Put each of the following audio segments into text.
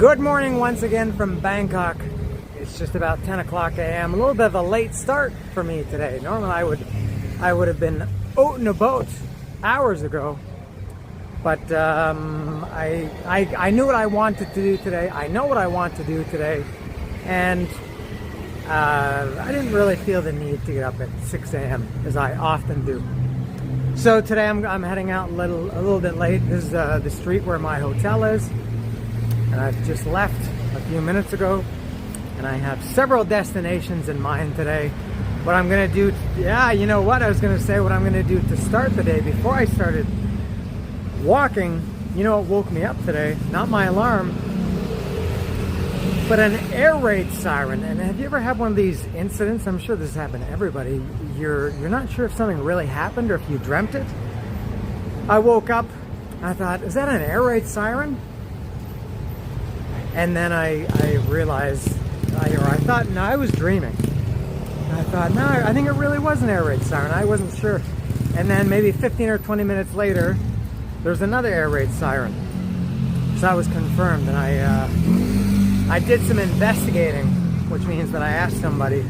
Good morning once again from Bangkok. It's just about 10 o'clock a.m. A little bit of a late start for me today. Normally I would have been out and about hours ago, but I knew what I wanted to do today. I know what I want to do today, and I didn't really feel the need to get up at 6 a.m. as I often do. So today I'm heading out a little bit late. This is the street where my hotel is. And I've just left a few minutes ago, and I have several destinations in mind today. What I'm gonna do, you know what? I was gonna say what I'm gonna do to start the day. Before I started walking, you know what woke me up today? Not my alarm, but an air raid siren. And have you ever had one of these incidents? I'm sure this has happened to everybody. You're not sure if something really happened or if you dreamt it. I woke up, I thought, is that an air raid siren? And then I realized, I thought, no, I was dreaming. And I thought, no, I think it really was an air raid siren. I wasn't sure. And then maybe 15 or 20 minutes later, there's another air raid siren. So I was confirmed, and I did some investigating, which means that I asked somebody,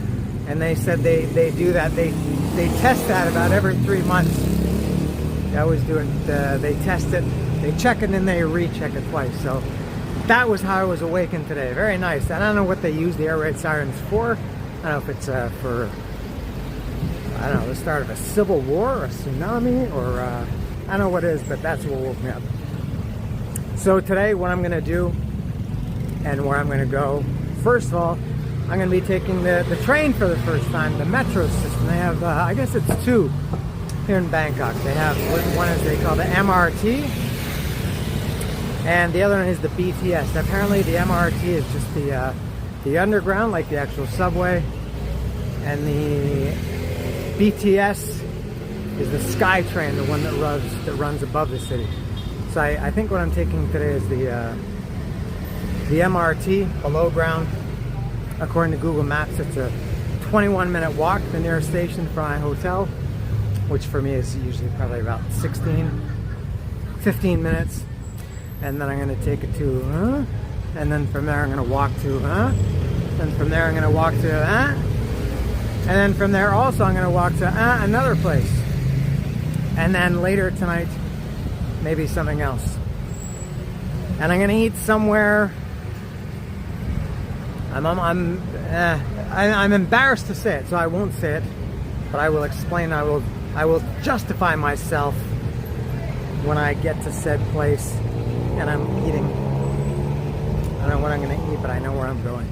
and they said they do that. They test that about every 3 months. They always do it. They test it, they check it, and then they recheck it twice. So that was how I was awakened today. Very nice. I don't know what they use the air raid sirens for. I don't know if it's for, I don't know, the start of a civil war or a tsunami, or I don't know what it is, but that's what woke me up. So today, what I'm going to do and where I'm going to go, first of all, I'm going to be taking the train for the first time, the metro system. They have, I guess it's two here in Bangkok. They have, one is they call the MRT, and the other one is the BTS. Apparently the MRT is just the underground, like the actual subway, and the BTS is the sky train, the one that runs above the city. So I think what I'm taking today is the MRT below ground. According to Google Maps, it's a 21-minute walk to the nearest station from my hotel, which for me is usually probably about 15 minutes. And then I'm going to take it to, and then from there I'm going to walk to, and from there I'm going to walk to, and then from there also I'm going to walk to another place. And then later tonight, maybe something else. And I'm going to eat somewhere. I'm embarrassed to say it, so I won't say it, but I will explain. I will justify myself when I get to said place. And I'm eating. I don't know what I'm going to eat, but I know where I'm going.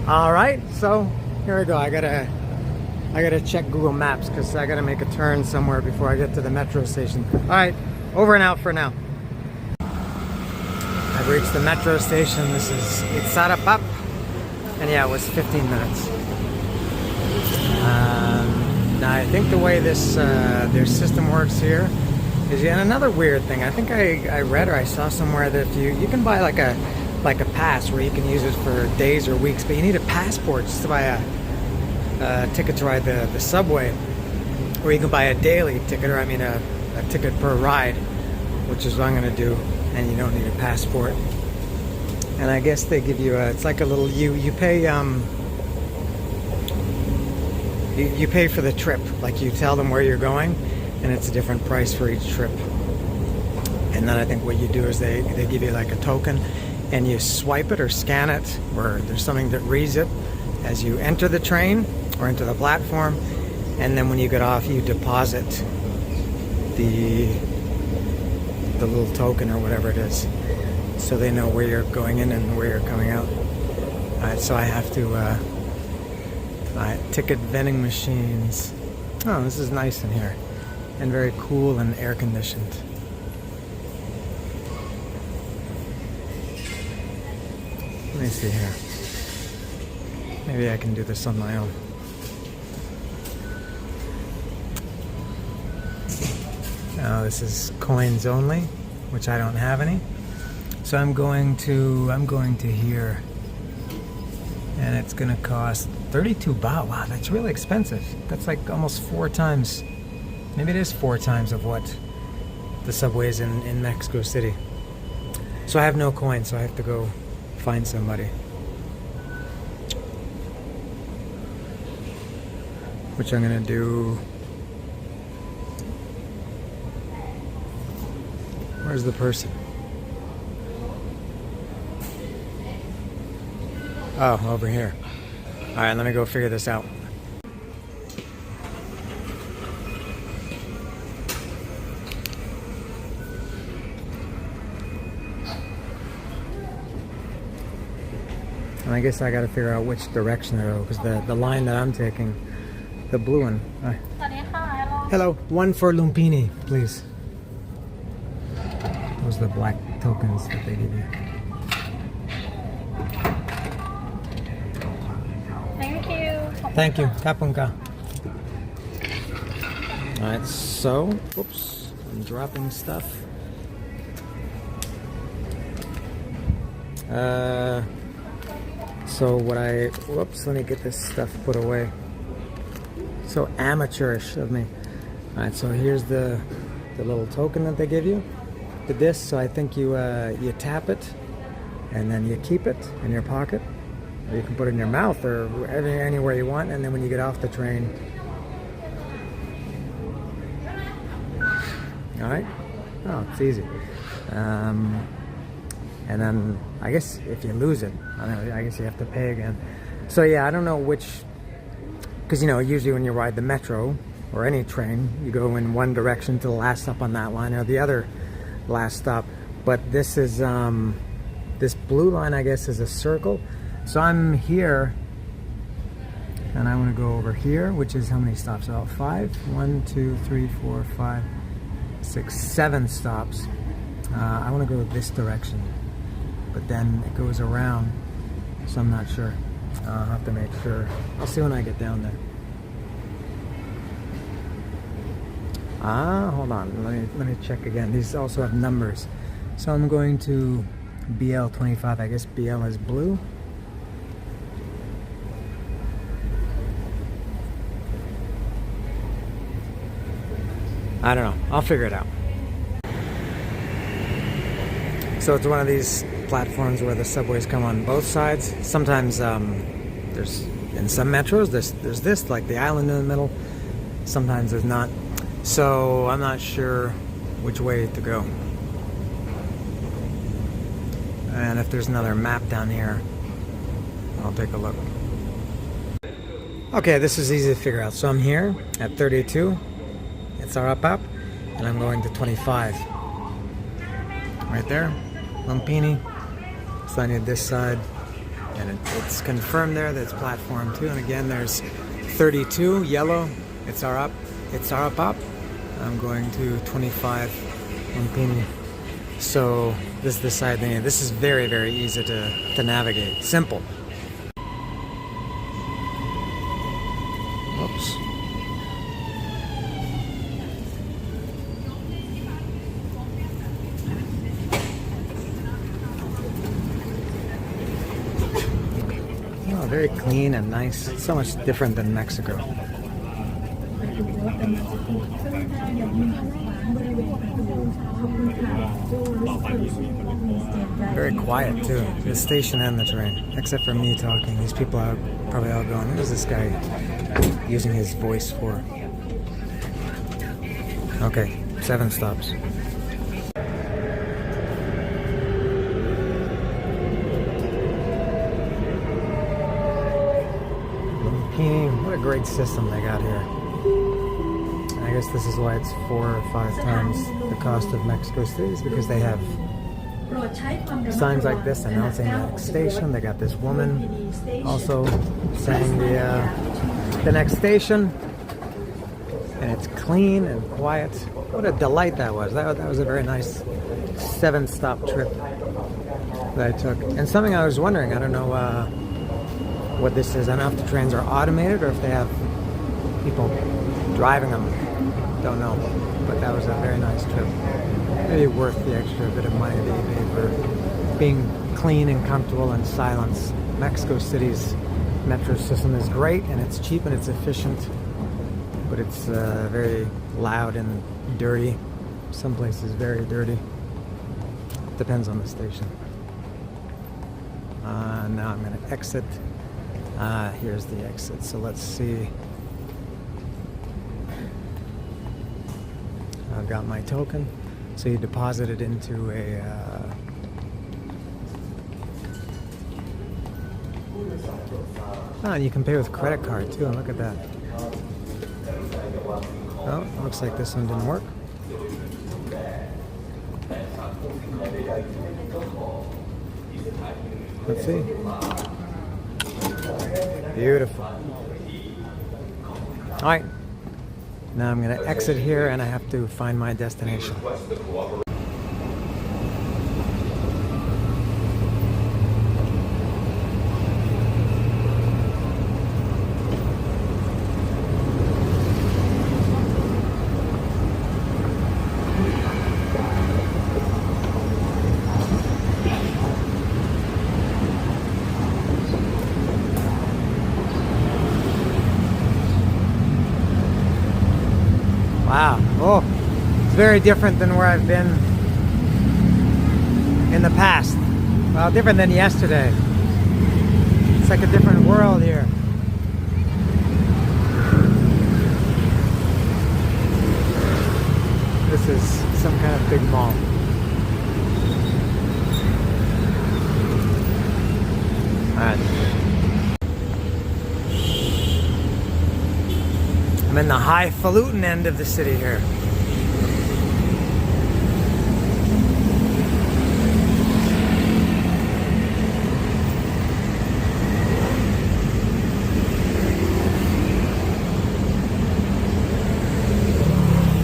All right, so here we go. I gotta check Google Maps because I gotta make a turn somewhere before I get to the metro station. All right, over and out for now. I've reached the metro station. This is Itsarapap, and yeah, it was 15 minutes. Now I think the way this their system works here is yet another weird thing. I think I read or I saw somewhere that if you can buy like a pass where you can use it for days or weeks, but you need a passport just to buy a ticket to ride the subway, or you can buy a daily ticket, or I mean a ticket per ride, which is what I'm going to do, and you don't need a passport. And I guess they give you it's like a little, you pay you pay for the trip, like you tell them where you're going, and it's a different price for each trip. And then I think what you do is they give you like a token, and you swipe it or scan it, or there's something that reads it as you enter the train or into the platform, and then when you get off you deposit the little token or whatever it is, so they know where you're going in and where you're coming out. Alright, so I have to ticket vending machines. Oh, this is nice in here, and very cool and air conditioned. Let me see here. Maybe I can do this on my own. Now this is coins only, which I don't have any. So I'm going to here, and it's gonna cost 32 baht. Wow, that's really expensive. That's like almost 4 times. Maybe it is 4 times of what the subways in Mexico City. So I have no coins, so I have to go find somebody. Which I'm gonna do. Where's the person? Oh, over here. Alright, let me go figure this out. And I guess I gotta figure out which direction to go, because the line that I'm taking, the blue one. Hello, one for Lumphini, please. Those are the black tokens that they give you. Thank you. Thank you. Kapunka. Alright, so, whoops, I'm dropping stuff. So whoops, let me get this stuff put away. So amateurish of me. Alright, so here's the little token that they give you. The disc, so I think you tap it and then you keep it in your pocket. Or you can put it in your mouth or anywhere you want, and then when you get off the train. Alright? Oh, it's easy. And then I guess if you lose it, I guess you have to pay again. So yeah, I don't know which, because you know, usually when you ride the metro or any train, you go in one direction to the last stop on that line or the other last stop. But this is this blue line, I guess, is a circle. So I'm here, and I want to go over here, which is how many stops? Oh, 5. 1, 2, 3, 4, 5, 6, 7 stops. I want to go this direction, but then it goes around, so I'm not sure. I'll have to make sure. I'll see when I get down there. Hold on. Let me check again. These also have numbers. So I'm going to BL 25. I guess BL is blue. I don't know. I'll figure it out. So it's one of these platforms where the subways come on both sides. Sometimes there's, in some metros, there's this, like the island in the middle. Sometimes there's not. So I'm not sure which way to go. And if there's another map down here, I'll take a look. Okay, this is easy to figure out. So I'm here at 32. It's our up, and I'm going to 25. Right there, Lumphini. So I need this side, and it's confirmed there that it's platform 2. And again, there's 32, yellow. It's our up. I'm going to 25 Lumphini. So this is the side thing. This is very, very easy to navigate. Simple. Oops. Oh, very clean and nice. So much different than Mexico. Very quiet too, the station and the train, except for me talking. These people are probably all going, what is this guy using his voice for? Okay, 7 stops. What a great system they got here. I guess this is why it's 4 or 5 times the cost of Mexico City, because they have signs like this announcing the next station. They got this woman also saying the next station, and it's clean and quiet. What a delight that was. That was a very nice 7-stop trip that I took. And something I was wondering, I don't know what this is. I don't know if the trains are automated or if they have people driving them. Don't know. But that was a very nice trip. Maybe worth the extra bit of money that you paid for being clean and comfortable and silence. Mexico City's metro system is great, and it's cheap and it's efficient, but it's very loud and dirty. Some places very dirty. Depends on the station. Now I'm going to exit. Here's the exit. So let's see. I've got my token. So you deposit it into a and you can pay with credit card too. Look at that. Oh, looks like this one didn't work. Let's see. Beautiful. All right. Now I'm going to exit here and I have to find my destination. Wow. Oh, it's very different than where I've been in the past. Well, different than yesterday. It's like a different world here. This is some kind of big mall. Alright. I'm in the highfalutin end of the city here.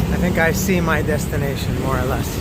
I think I see my destination more or less.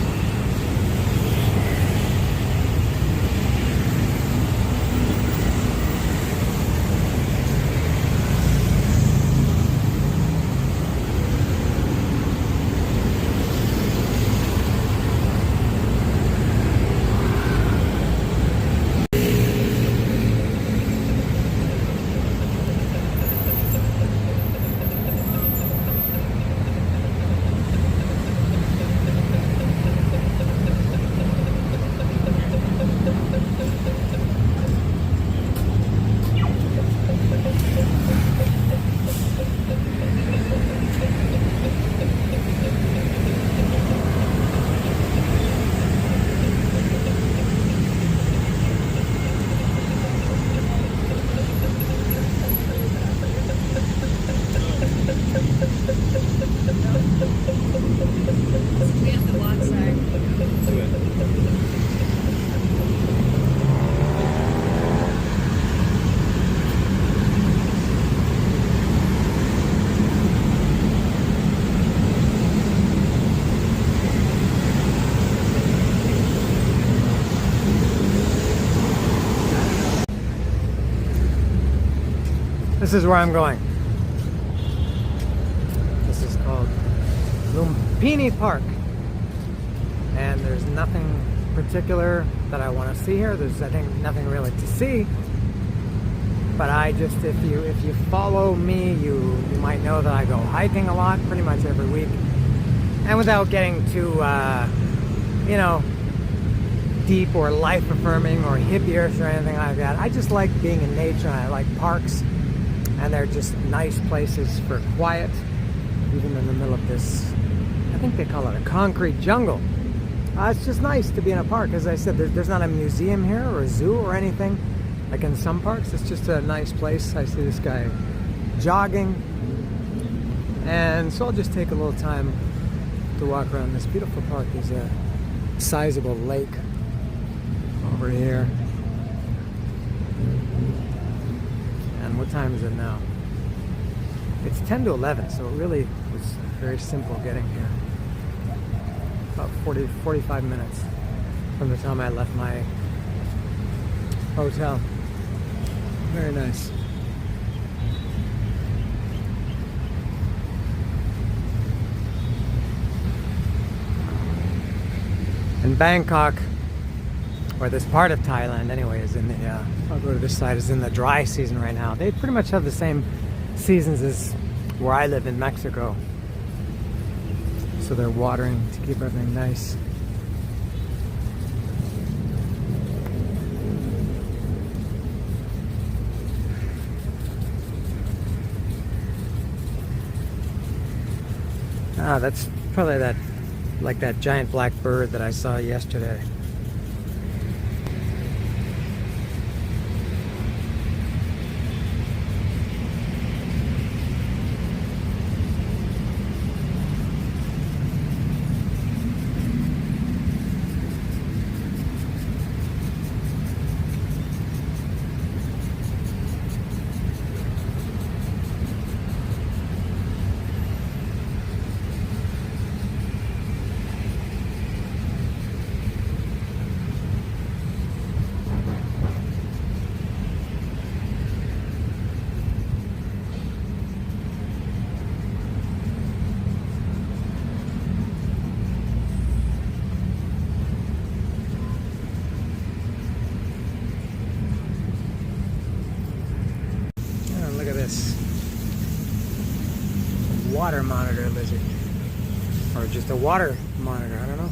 This is where I'm going. This is called Lumphini Park. And there's nothing particular that I want to see here. There's, I think, nothing really to see. But I just, if you follow me, you might know that I go hiking a lot, pretty much every week. And without getting too, you know, deep or life-affirming or hippie-ish or anything like that, I just like being in nature, and I like parks. And they're just nice places for quiet, even in the middle of this, I think they call it a concrete jungle. It's just nice to be in a park. As I said, there's not a museum here or a zoo or anything like in some parks. It's just a nice place. I see this guy jogging. And so I'll just take a little time to walk around this beautiful park. There's a sizable lake over here. And what time is it now? It's 10 to 11, so it really was very simple getting here. About 45 minutes from the time I left my hotel. Very nice. In Bangkok, or this part of Thailand anyway, is in the, I'll go to this side, is in the dry season right now. They pretty much have the same seasons as where I live in Mexico. So they're watering to keep everything nice. Ah, that's probably that, like that giant black bird that I saw yesterday. Oh, look at this water monitor lizard, or just a water monitor, I don't know.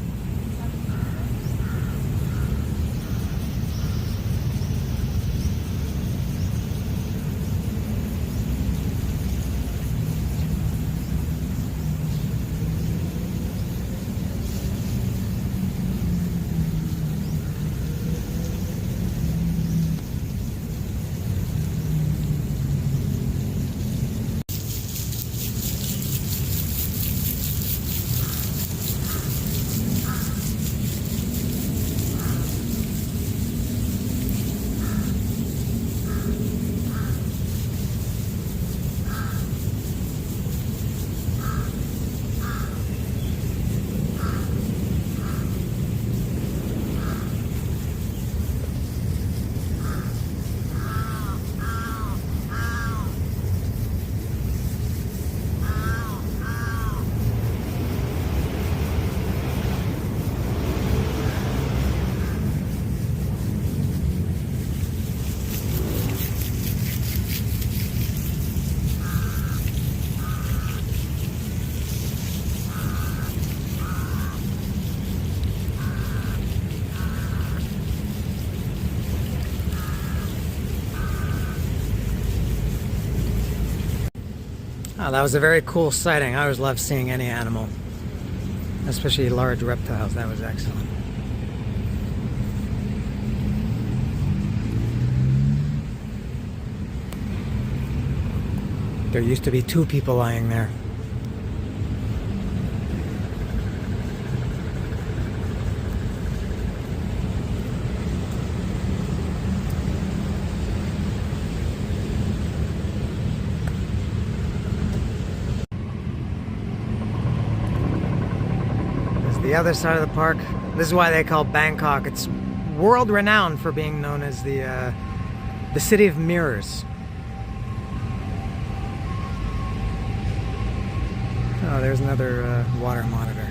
Oh, that was a very cool sighting. I always love seeing any animal, especially large reptiles. That was excellent. There used to be 2 people lying there. The other side of the park. This is why they call Bangkok. It's world renowned for being known as the city of mirrors. Oh, there's another water monitor.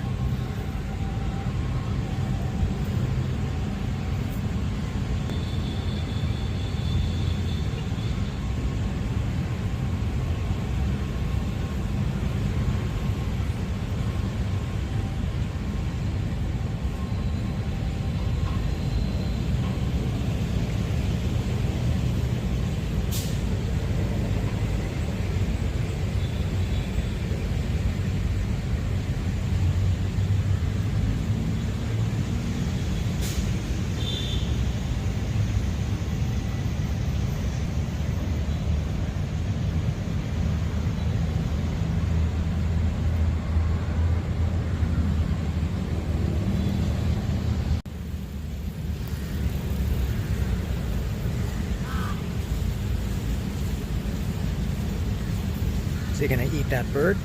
Is he gonna eat that bird?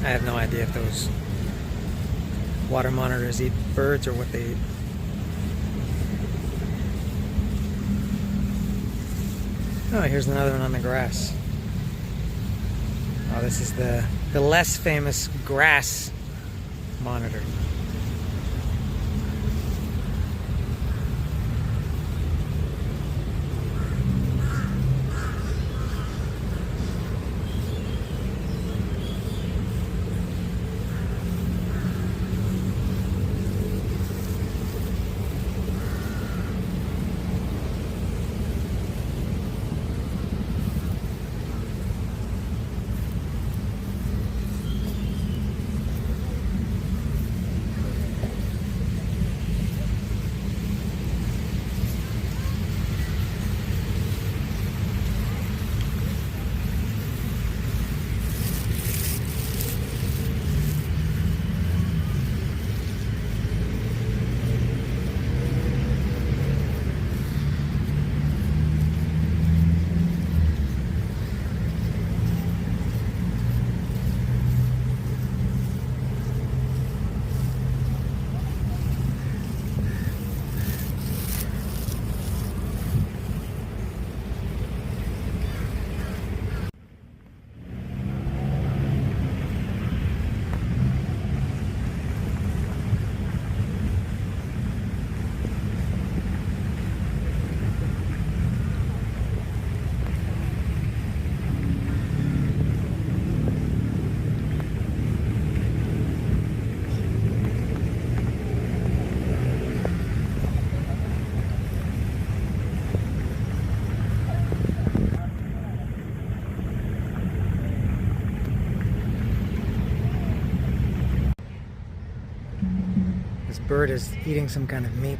I have no idea if those water monitors eat birds or what they eat. Oh, here's another one on the grass. Oh, this is the less famous grass monitor. bird is eating some kind of meat.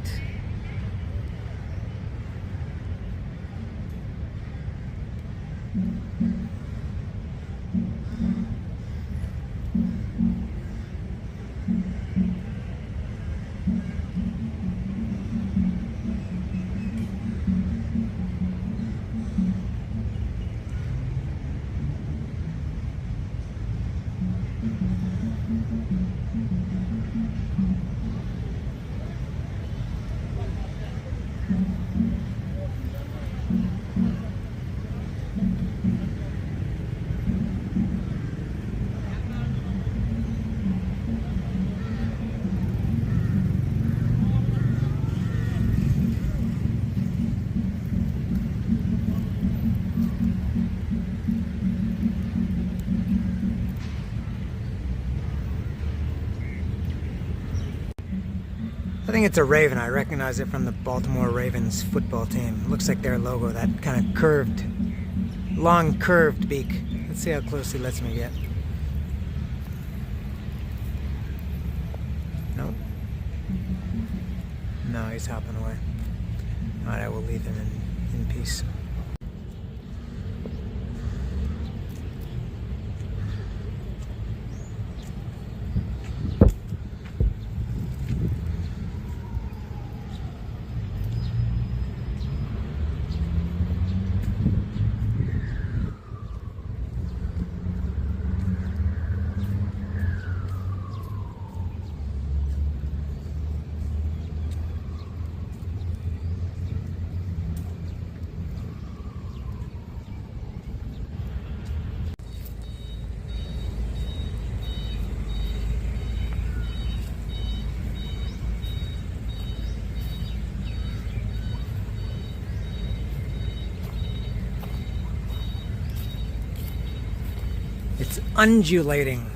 I think it's a raven. I recognize it from the Baltimore Ravens football team. It looks like their logo, that kind of curved, long curved beak. Let's see how close he lets me get. Nope. No, he's hopping away. Alright, I will leave him in peace. It's undulating.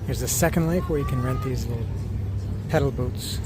Here's a second lake where you can rent these little pedal boats.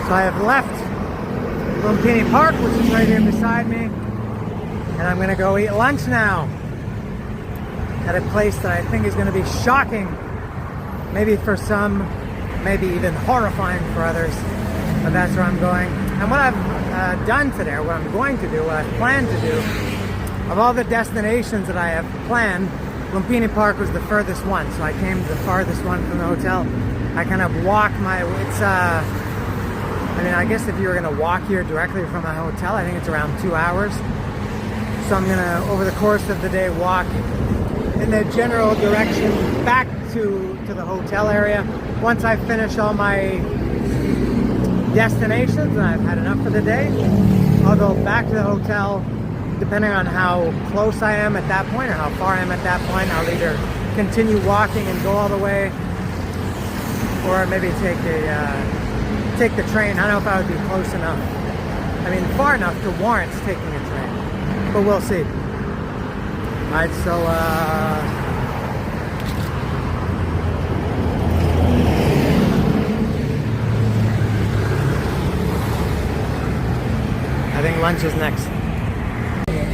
So I have left Lumphini Park, which is right here beside me, and I'm going to go eat lunch now at a place that I think is going to be shocking, maybe for some, maybe even horrifying for others, but that's where I'm going. And what I've done today, what I'm going to do, what I've planned to do, of all the destinations that I have planned, Lumphini Park was the furthest one, so I came to the farthest one from the hotel. I kind of walk I mean, I guess if you were going to walk here directly from a hotel, I think it's around 2 hours. So I'm going to, over the course of the day, walk in the general direction back to the hotel area. Once I finish all my destinations and I've had enough for the day, I'll go back to the hotel. Depending on how close I am at that point or how far I am at that point, I'll either continue walking and go all the way or maybe take the train. I don't know if I would be close enough. I mean, far enough to warrant taking a train, but we'll see. All right, so I think lunch is next.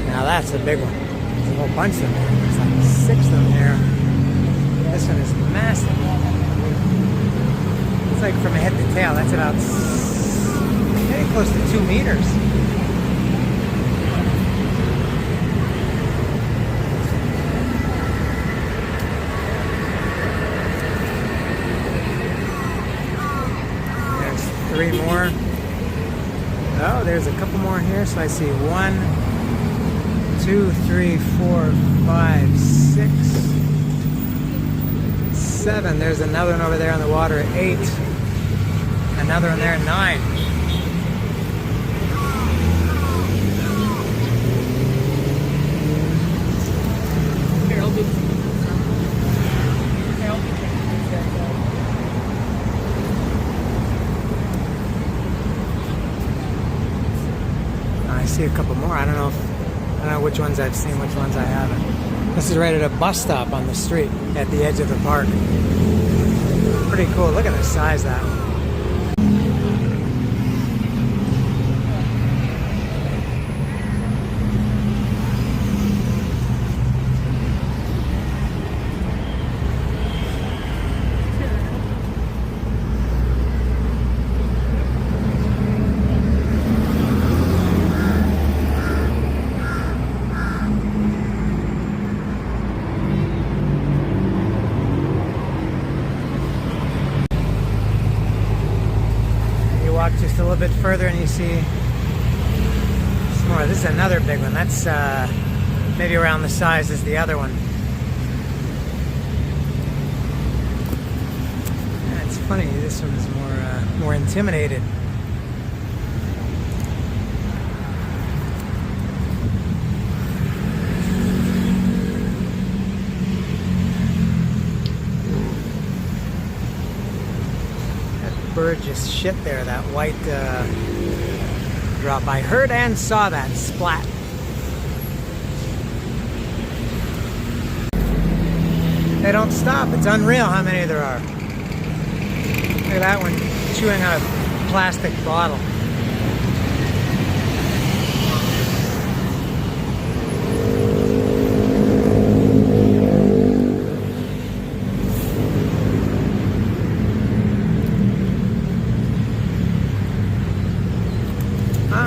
Now that's a big one. There's a whole bunch of them. There's like 6 of them here. This one is massive. It's like from head to tail. That's about maybe close to 2 meters. There's 3 more. Oh, there's a couple more here. So I see 1, 2, 3, 4, 5, 6, 7. There's another one over there on the water, 8. Another one there, 9. I see a couple more. I don't know which ones I've seen, which ones I haven't. This is right at a bus stop on the street at the edge of the park. Pretty cool. Look at the size of that one. Walk just a little bit further and you see some more. This is another big one. That's maybe around the size as the other one. Yeah, it's funny, this one is more intimidated. Bird just shit there, that white drop. I heard and saw that splat. They don't stop. It's unreal how many there are. Look at that one chewing on a plastic bottle.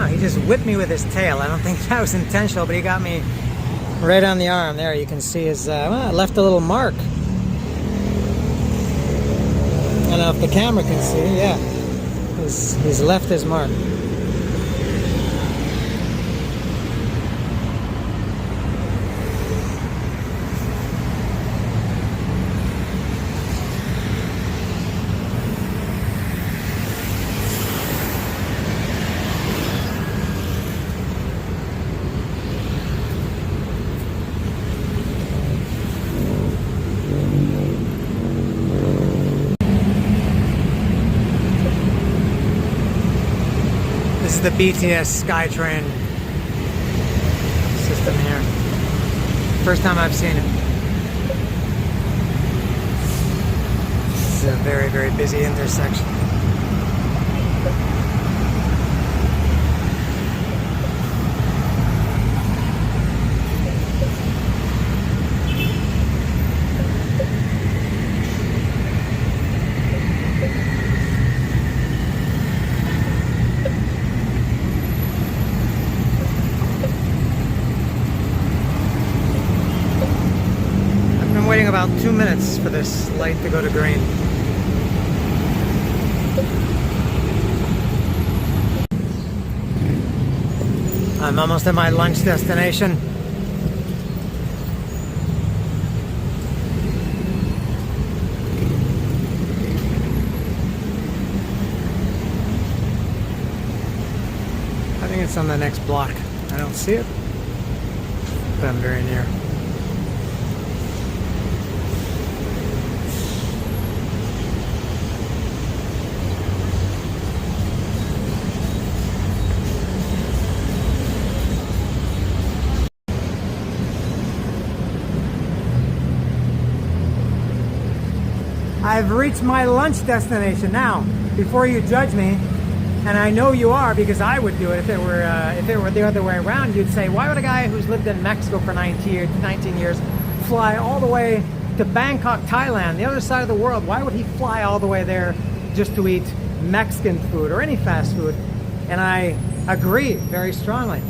He just whipped me with his tail. I don't think that was intentional, but he got me right on the arm. There, you can see his, left a little mark. I don't know if the camera can see, yeah. He's left his mark. This is the BTS SkyTrain system here. First time I've seen it. This is a very, very busy intersection. Waiting about 2 minutes for this light to go to green. I'm almost at my lunch destination. I think it's on the next block. I don't see it, but I'm very near. I've reached my lunch destination now. Before you judge me, and I know you are because I would do it if it were the other way around. You'd say, why would a guy who's lived in Mexico for 19 years fly all the way to Bangkok, Thailand, the other side of the world? Why would he fly all the way there just to eat Mexican food or any fast food? And I agree very strongly.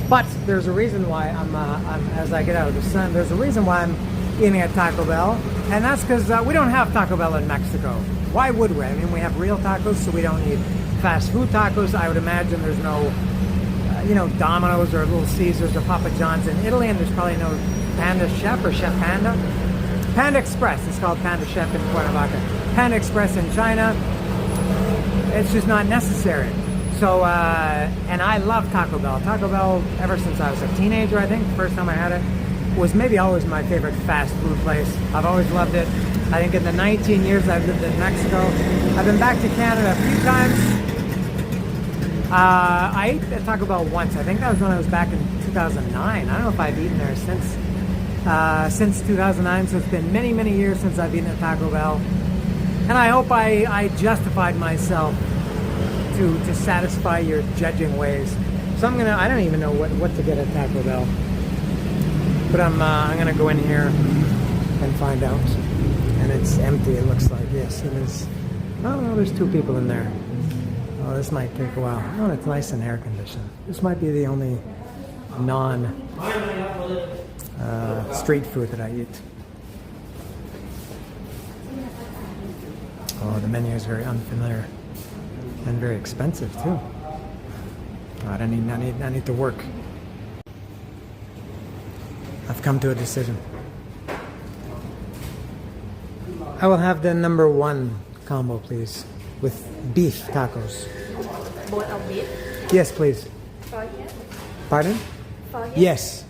But there's a reason why I'm as I get out of the sun, there's a reason why I'm eating at Taco Bell, and that's because we don't have Taco Bell in Mexico. Why would we? I mean, we have real tacos, so we don't need fast food tacos. I would imagine there's no, Domino's or Little Caesars or Papa John's in Italy, and there's probably no Panda Chef or Chef Panda. Panda Express, it's called Panda Chef in Cuernavaca. Panda Express in China, it's just not necessary. So, and I love Taco Bell. Taco Bell, ever since I was a teenager, I think, the first time I had it, was maybe always my favorite fast food place. I've always loved it. I think in the 19 years I've lived in Mexico, I've been back to Canada a few times. I ate at Taco Bell once. I think that was when I was back in 2009. I don't know if I've eaten there since 2009, so it's been many, many years since I've eaten at Taco Bell. And I hope I justified myself to satisfy your judging ways. So I don't even know what to get at Taco Bell. But I'm gonna go in here and find out. And it's empty, it looks like. Yes, it is. Oh no, there's two people in there. Oh, this might take a while. Oh, it's nice and air conditioned. This might be the only street food that I eat. Oh, the menu is very unfamiliar and very expensive too. I need to work. I've come to a decision. I will have the number 1 combo, please, with beef tacos. Both of beef? Yes, please. For you? Pardon? For you? Yes.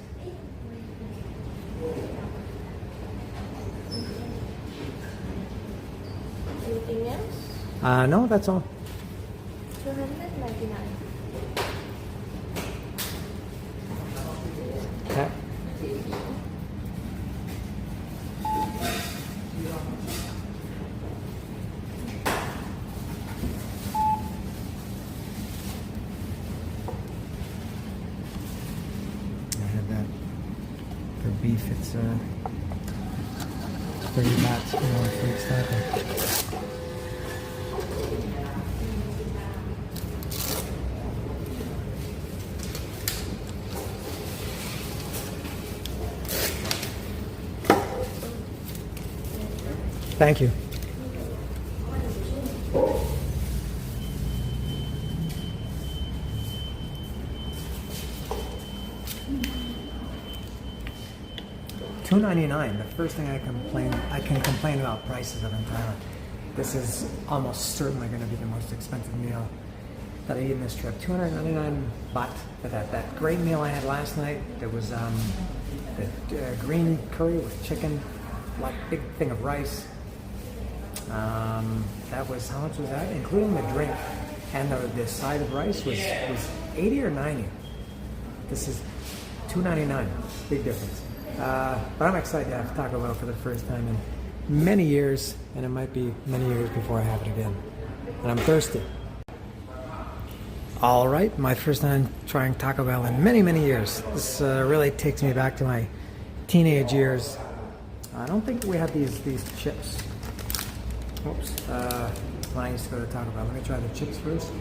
Anything else? No, that's all. 299. Okay. For beef, it's 30 bahts for each taco. Thank you. $2.99. The first thing I can complain about prices of in Thailand. This is almost certainly going to be the most expensive meal that I eat in this trip. 299 baht for that great meal I had last night. There was the green curry with chicken, like big thing of rice. That was, how much was that? Including the drink and the side of rice was 80 or 90. This is $2.99. Big difference. But I'm excited to have Taco Bell for the first time in many years, and it might be many years before I have it again. And I'm thirsty. All right, my first time trying Taco Bell in many, many years. This really takes me back to my teenage years. I don't think we had these chips. Oops. When I used to go to Taco Bell. Let me try the chips first.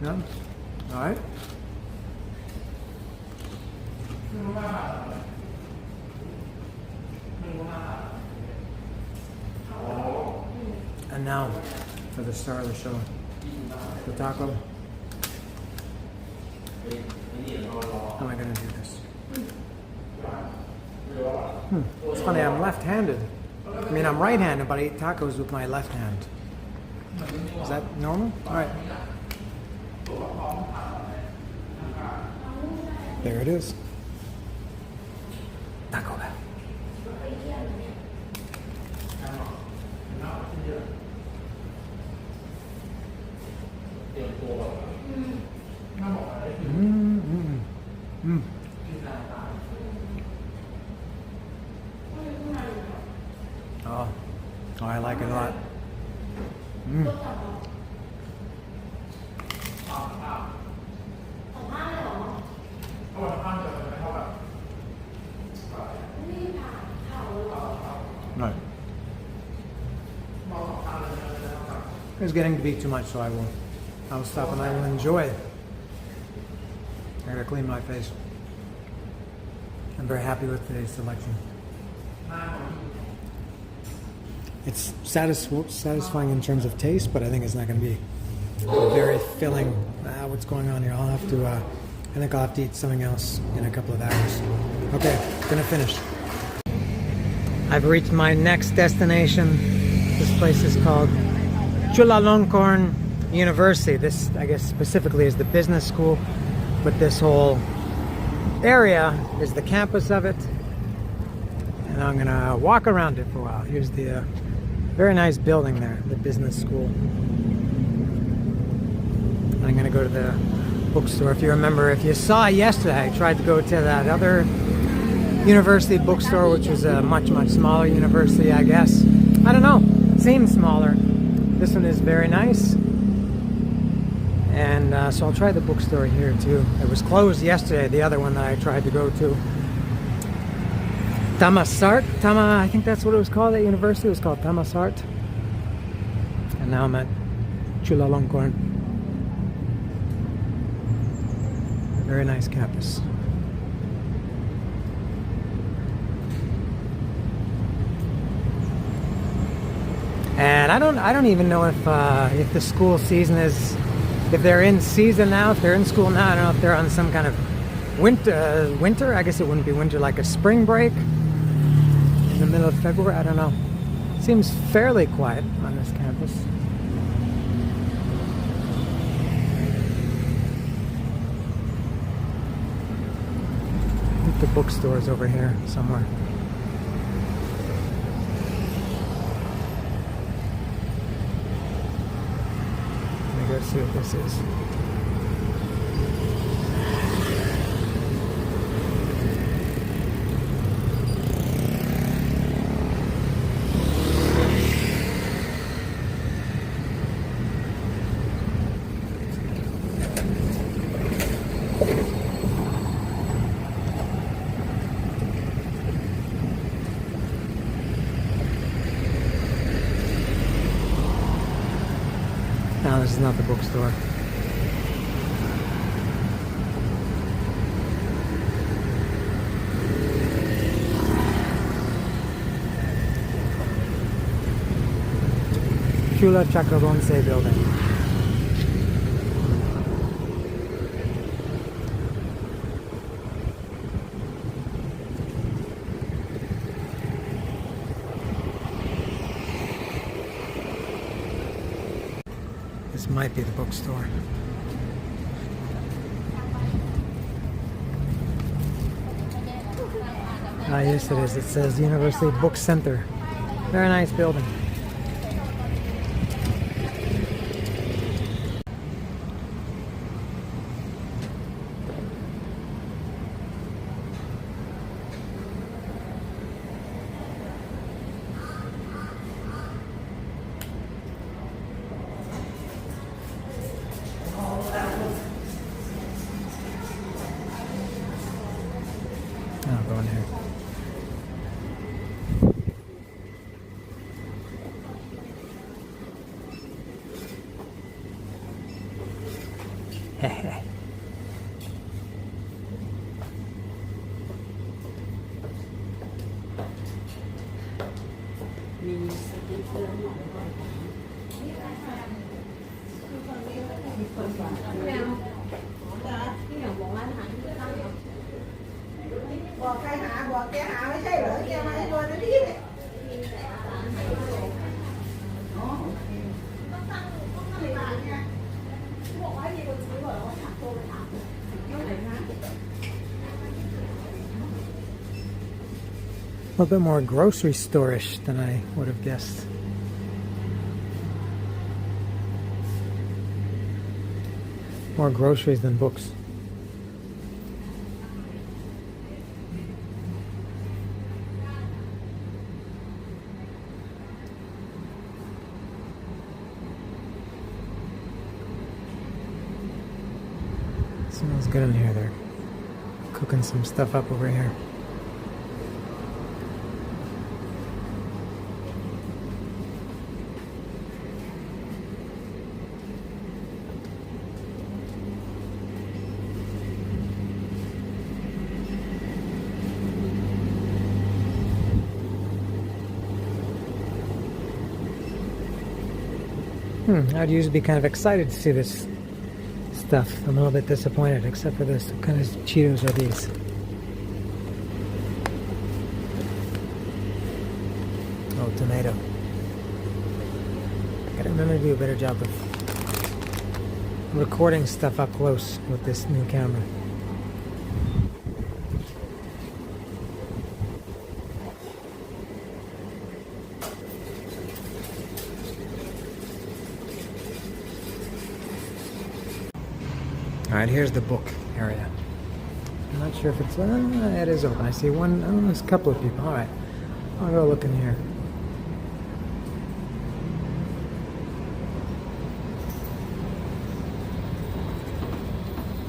No? All right. And now for the star of the show, the taco. How am I going to do this? It's funny, I'm left-handed. I mean, I'm right-handed, but I eat tacos with my left hand. Is that normal? All right. There it is. Taco Bell. It's getting to be too much, so I will stop and I will enjoy it. I gotta clean my face. I'm very happy with today's selection. It's satisfying in terms of taste, but I think it's not going to be very filling. What's going on here? I'll have to, I think I'll have to eat something else in a couple of hours. Okay, gonna finish. I've reached my next destination. This place is called Chulalongkorn University. This, I guess, specifically is the business school, but this whole area is the campus of it. And I'm gonna walk around it for a while. Here's the very nice building there, the business school. I'm gonna go to the bookstore. If you remember, if you saw yesterday, I tried to go to that other university bookstore, which was a much smaller university, I guess. I don't know, seems smaller. This one is very nice. And so I'll try the bookstore here too. It was closed yesterday, the other one that I tried to go to. I think that's what it was called at university. It was called Tamasart. And now I'm at Chulalongkorn. Very nice campus. And I don't even know if the school season is, if they're in season now, if they're in school now. I don't know if they're on some kind of winter. I guess it wouldn't be winter, like a spring break in the middle of February. I don't know. Seems fairly quiet on this campus. I think the bookstore is over here somewhere. Let me go see what this is. No, this is not the bookstore. Chulalongkorn building. This might be the bookstore. Ah, yes it is. It says University Book Center. Very nice building. I'll go in here. Heh. A little bit more grocery store-ish than I would have guessed. More groceries than books. Smells good in here. They're cooking some stuff up over here. I'd usually be kind of excited to see this stuff. I'm a little bit disappointed, except for this. What kind of Cheetos are these? Oh, tomato. Gotta remember to do a better job of recording stuff up close with this new camera. Alright, here's the book area. I'm not sure if it's... it is open. I see one... Oh, there's a couple of people. Alright. I'll go look in here.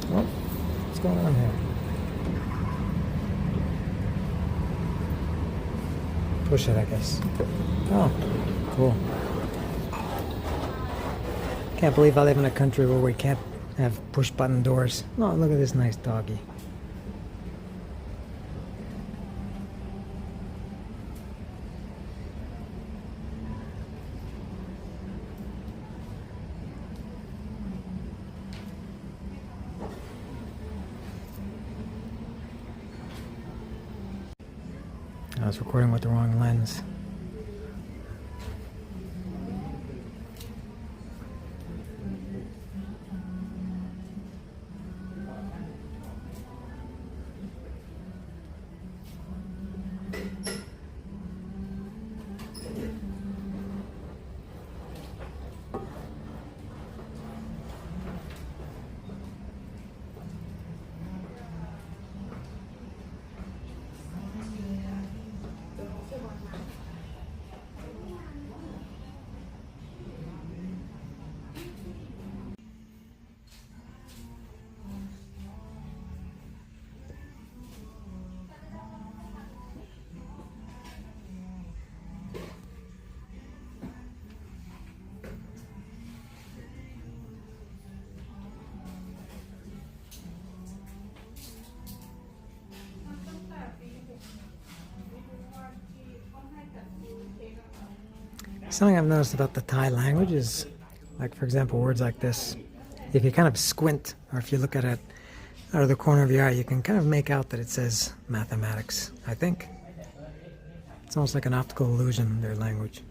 Well, what's going on here? Push it, I guess. Oh, cool. Can't believe I live in a country where we can't have push-button doors. Oh, look at this nice doggy. I was recording with the wrong lens. Something I've noticed about the Thai language is, like, for example, words like this. If you kind of squint, or if you look at it out of the corner of your eye, you can kind of make out that it says mathematics, I think. It's almost like an optical illusion, their language.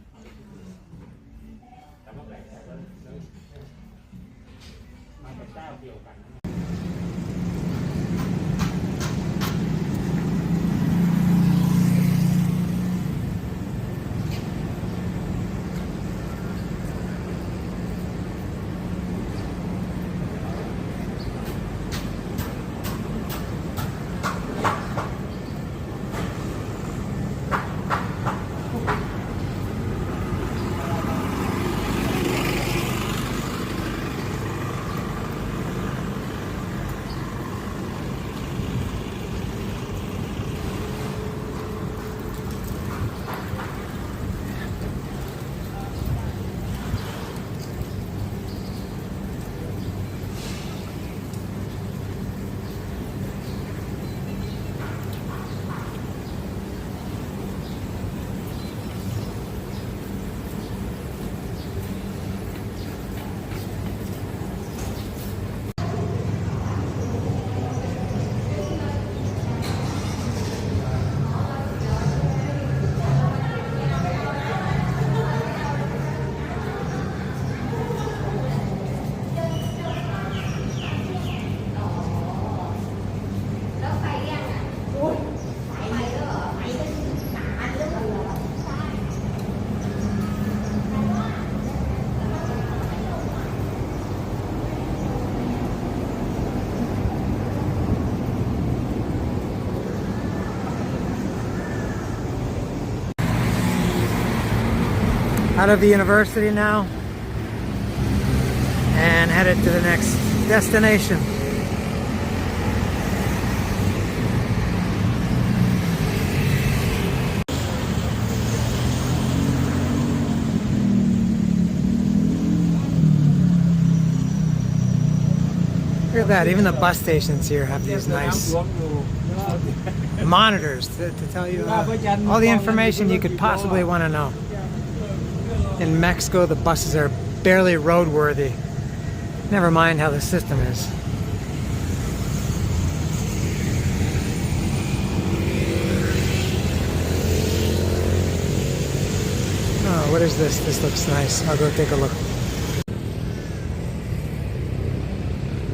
Out of the university now and headed to the next destination. Look at that, even the bus stations here have these nice monitors to tell you all the information you could possibly want to know. In Mexico, the buses are barely roadworthy. Never mind how the system is. Oh, what is this? This looks nice. I'll go take a look.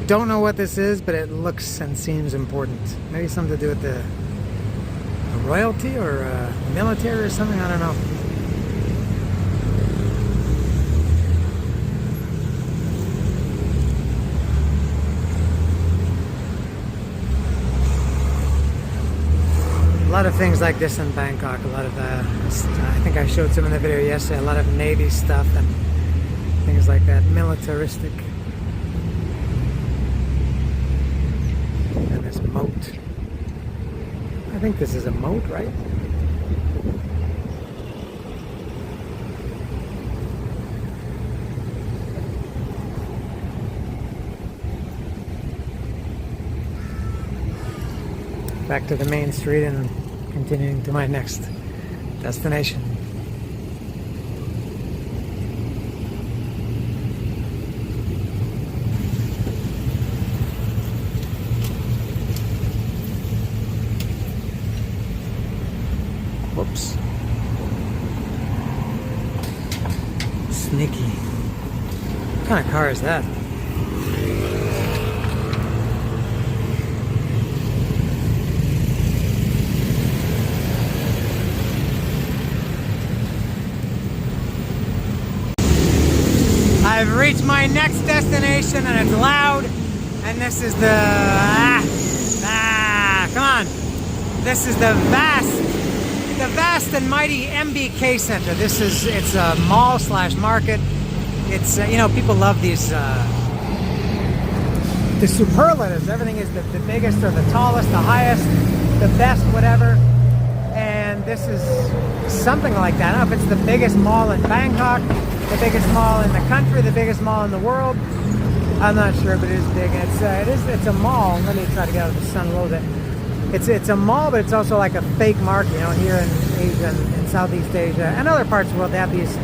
Don't know what this is, but it looks and seems important. Maybe something to do with the royalty or military or something. I don't know. A lot of things like this in Bangkok. A lot of, I think I showed some in the video yesterday. A lot of Navy stuff and things like that. Militaristic. And this moat. I think this is a moat, right? Back to the main street and continuing to my next destination. Whoops. Sneaky. What kind of car is that? I've reached my next destination and it's loud, and this is the come on, this is the vast and mighty MBK Center. It's a mall slash market. It's you know, people love these the superlatives. Everything is the biggest or the tallest, the highest, the best, whatever. And this is something like that. I don't know if it's the biggest mall in Bangkok, the biggest mall in the country, the biggest mall in the world. I'm not sure, but it is big. And it's a mall. Let me try to get out of the sun a little bit. It's a mall, but it's also like a fake market. You know, here in Asia and in Southeast Asia and other parts of the world, they have these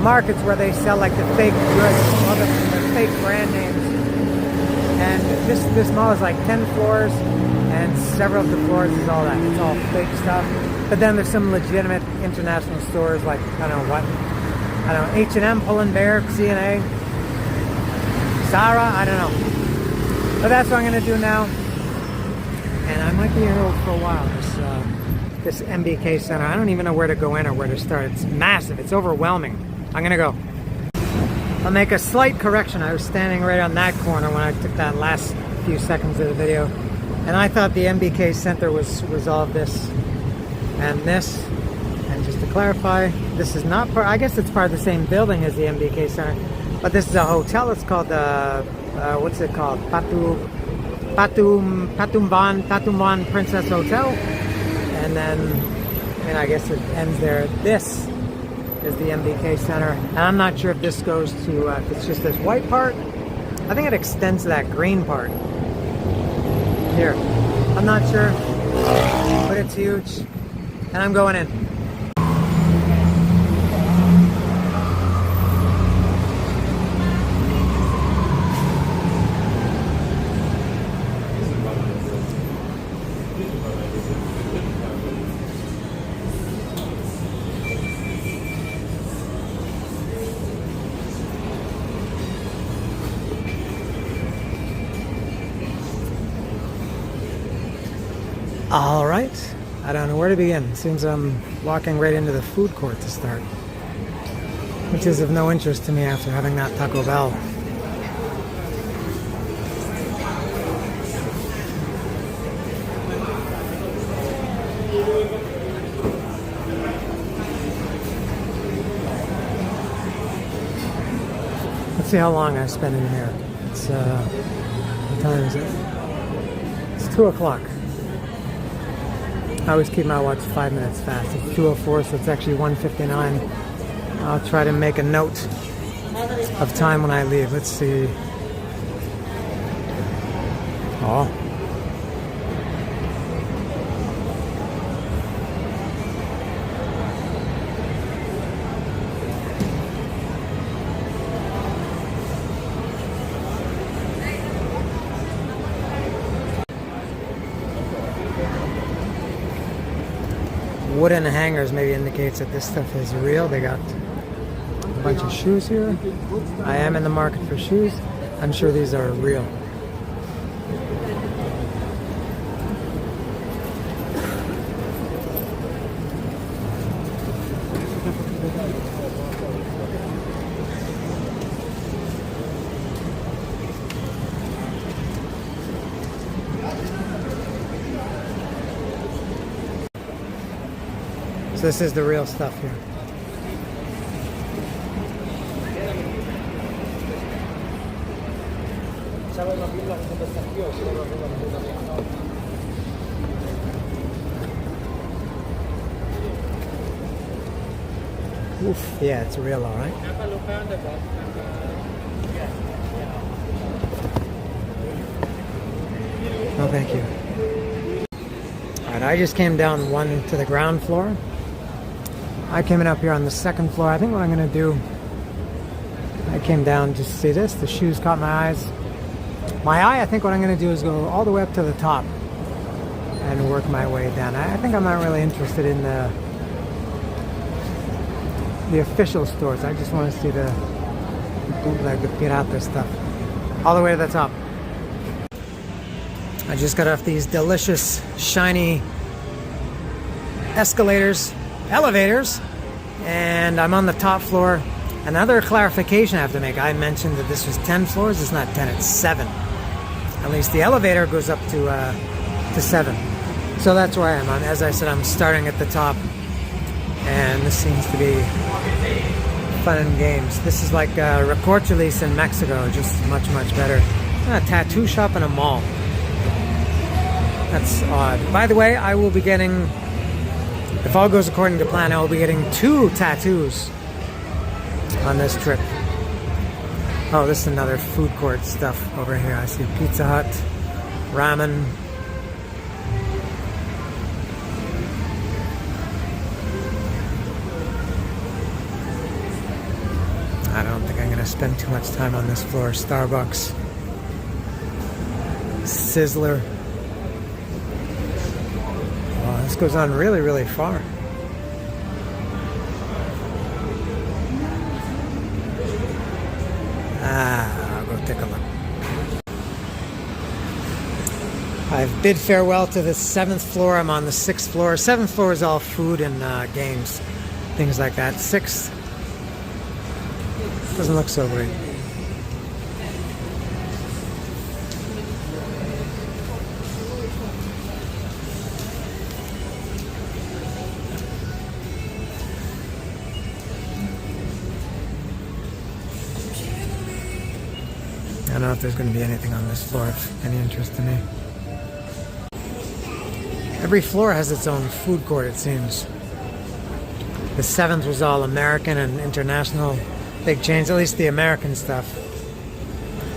markets where they sell like the fake goods, all the fake brand names. And this mall is like 10 floors, and several of the floors is all that. It's all fake stuff. But then there's some legitimate international stores like, I don't know what. I don't know, H&M, Pull&Bear, C&A, Zara, I don't know. But that's what I'm going to do now. And I might be here for a while, this MBK Center. I don't even know where to go in or where to start. It's massive. It's overwhelming. I'm going to go. I'll make a slight correction. I was standing right on that corner when I took that last few seconds of the video. And I thought the MBK Center was all of this and this. And just to clarify, this is not part, I guess it's part of the same building as the MBK Center, but this is a hotel. It's called what's it called? Patumban Princess Hotel. And then, I mean, I guess it ends there. This is the MBK Center. And I'm not sure if this goes to, if it's just this white part. I think it extends to that green part. Here. I'm not sure, but it's huge. And I'm going in. All right, I don't know where to begin. Seems I'm walking right into the food court to start, which is of no interest to me after having that Taco Bell. Let's see how long I spend in here. It's, what time is it? It's 2 o'clock. I always keep my watch 5 minutes fast. It's 2:04, so it's actually 1:59. I'll try to make a note of time when I leave. Let's see. Oh. wooden hangers maybe indicates that this stuff is real. They got a bunch of shoes here. I am in the market for shoes. I'm sure these are real. So this is the real stuff here. Oof, yeah, it's real, all right. No, thank you. All right, I just came down one to the ground floor. I came in up here on the second floor. I think what I'm going to do, I came down just to see this. The shoes caught my eyes. I think what I'm going to do is go all the way up to the top and work my way down. I think I'm not really interested in the official stores. I just want to see the bootleg, the pirata stuff. All the way to the top. I just got off these delicious, shiny elevators, and I'm on the top floor. Another clarification I have to make. I mentioned that this was 10 floors. It's not 10, it's 7. At least the elevator goes up to 7. So that's where I am. As I said, I'm starting at the top, and this seems to be fun and games. This is like Recorcholis in Mexico, just much, much better. A tattoo shop and a mall. That's odd. By the way, I will be getting, if all goes according to plan, I will be getting 2 tattoos on this trip. Oh, this is another food court stuff over here. I see Pizza Hut, ramen. I don't think I'm going to spend too much time on this floor. Starbucks. Sizzler. Oh, this goes on really, really far. I'll go take a look. I've bid farewell to the 7th floor. I'm on the 6th floor. 7th floor is all food and games, things like that. 6th doesn't look so great. I don't know if there's going to be anything on this floor of any interest to me. Every floor has its own food court, it seems. The 7th was all American and international big chains, at least the American stuff.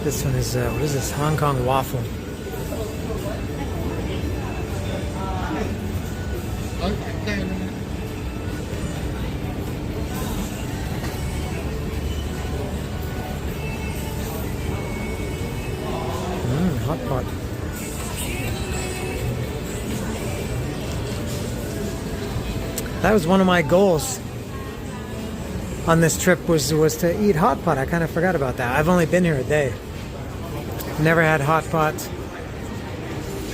This one is, what is this? Hong Kong waffle. Hot pot. That was one of my goals on this trip was to eat hot pot. I kind of forgot about that. I've only been here a day. Never had hot pot.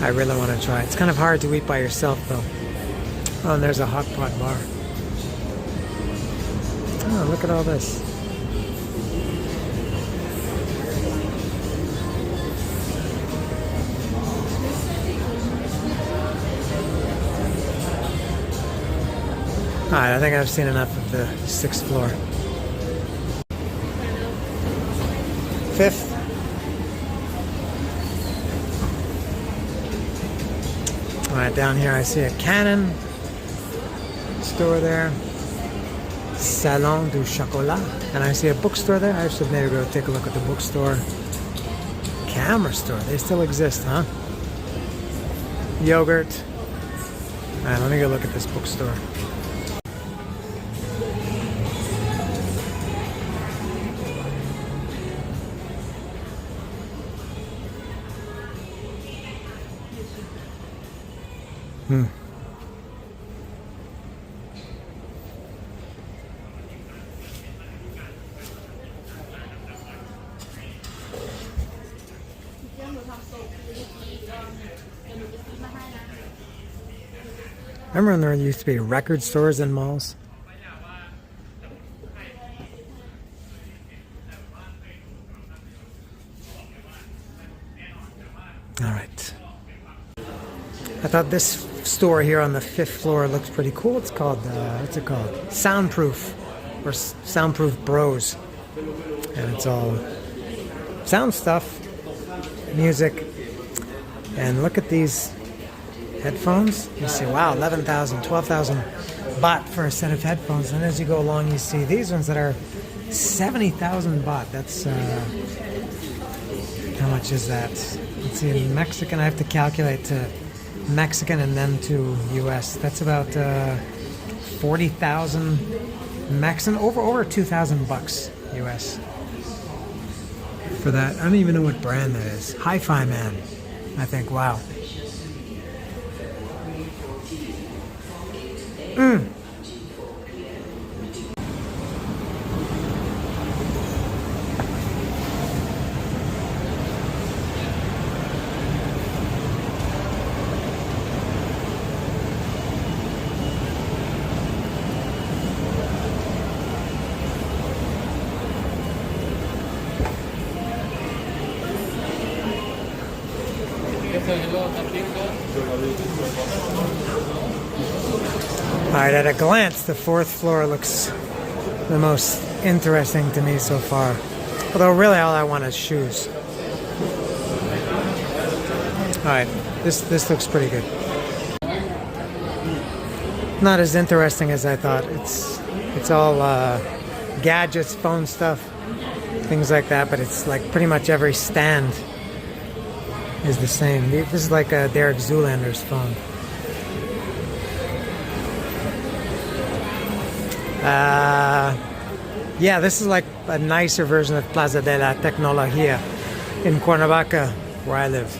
I really want to try. It's kind of hard to eat by yourself though. Oh, and there's a hot pot bar. Oh, look at all this. Alright, I think I've seen enough of the 6th floor. 5th. Alright, down here I see a Canon store there. Salon du Chocolat. And I see a bookstore there. I should maybe go take a look at the bookstore. Camera store. They still exist, huh? Yogurt. Alright, let me go look at this bookstore. Remember when there used to be record stores in malls? All right. I thought this store here on the 5th floor looks pretty cool. It's called, what's it called? Soundproof, or Soundproof Bros. And it's all sound stuff, music. And look at these headphones. You see, wow, 11,000, 12,000 baht for a set of headphones. And as you go along, you see these ones that are 70,000 baht. That's, how much is that? Let's see, in Mexican, I have to calculate to Mexican and then to US. That's about 40,000 Mexican, over 2,000 bucks US for that. I don't even know what brand that is. Hi-Fi Man, I think. Wow. Alright, at a glance, the 4th floor looks the most interesting to me so far. Although really all I want is shoes. Alright, this looks pretty good. Not as interesting as I thought. It's all gadgets, phone stuff, things like that, but it's like pretty much every stand is the same. This is like Derek Zoolander's phone. Yeah, this is like a nicer version of Plaza de la Tecnología in Cuernavaca, where I live.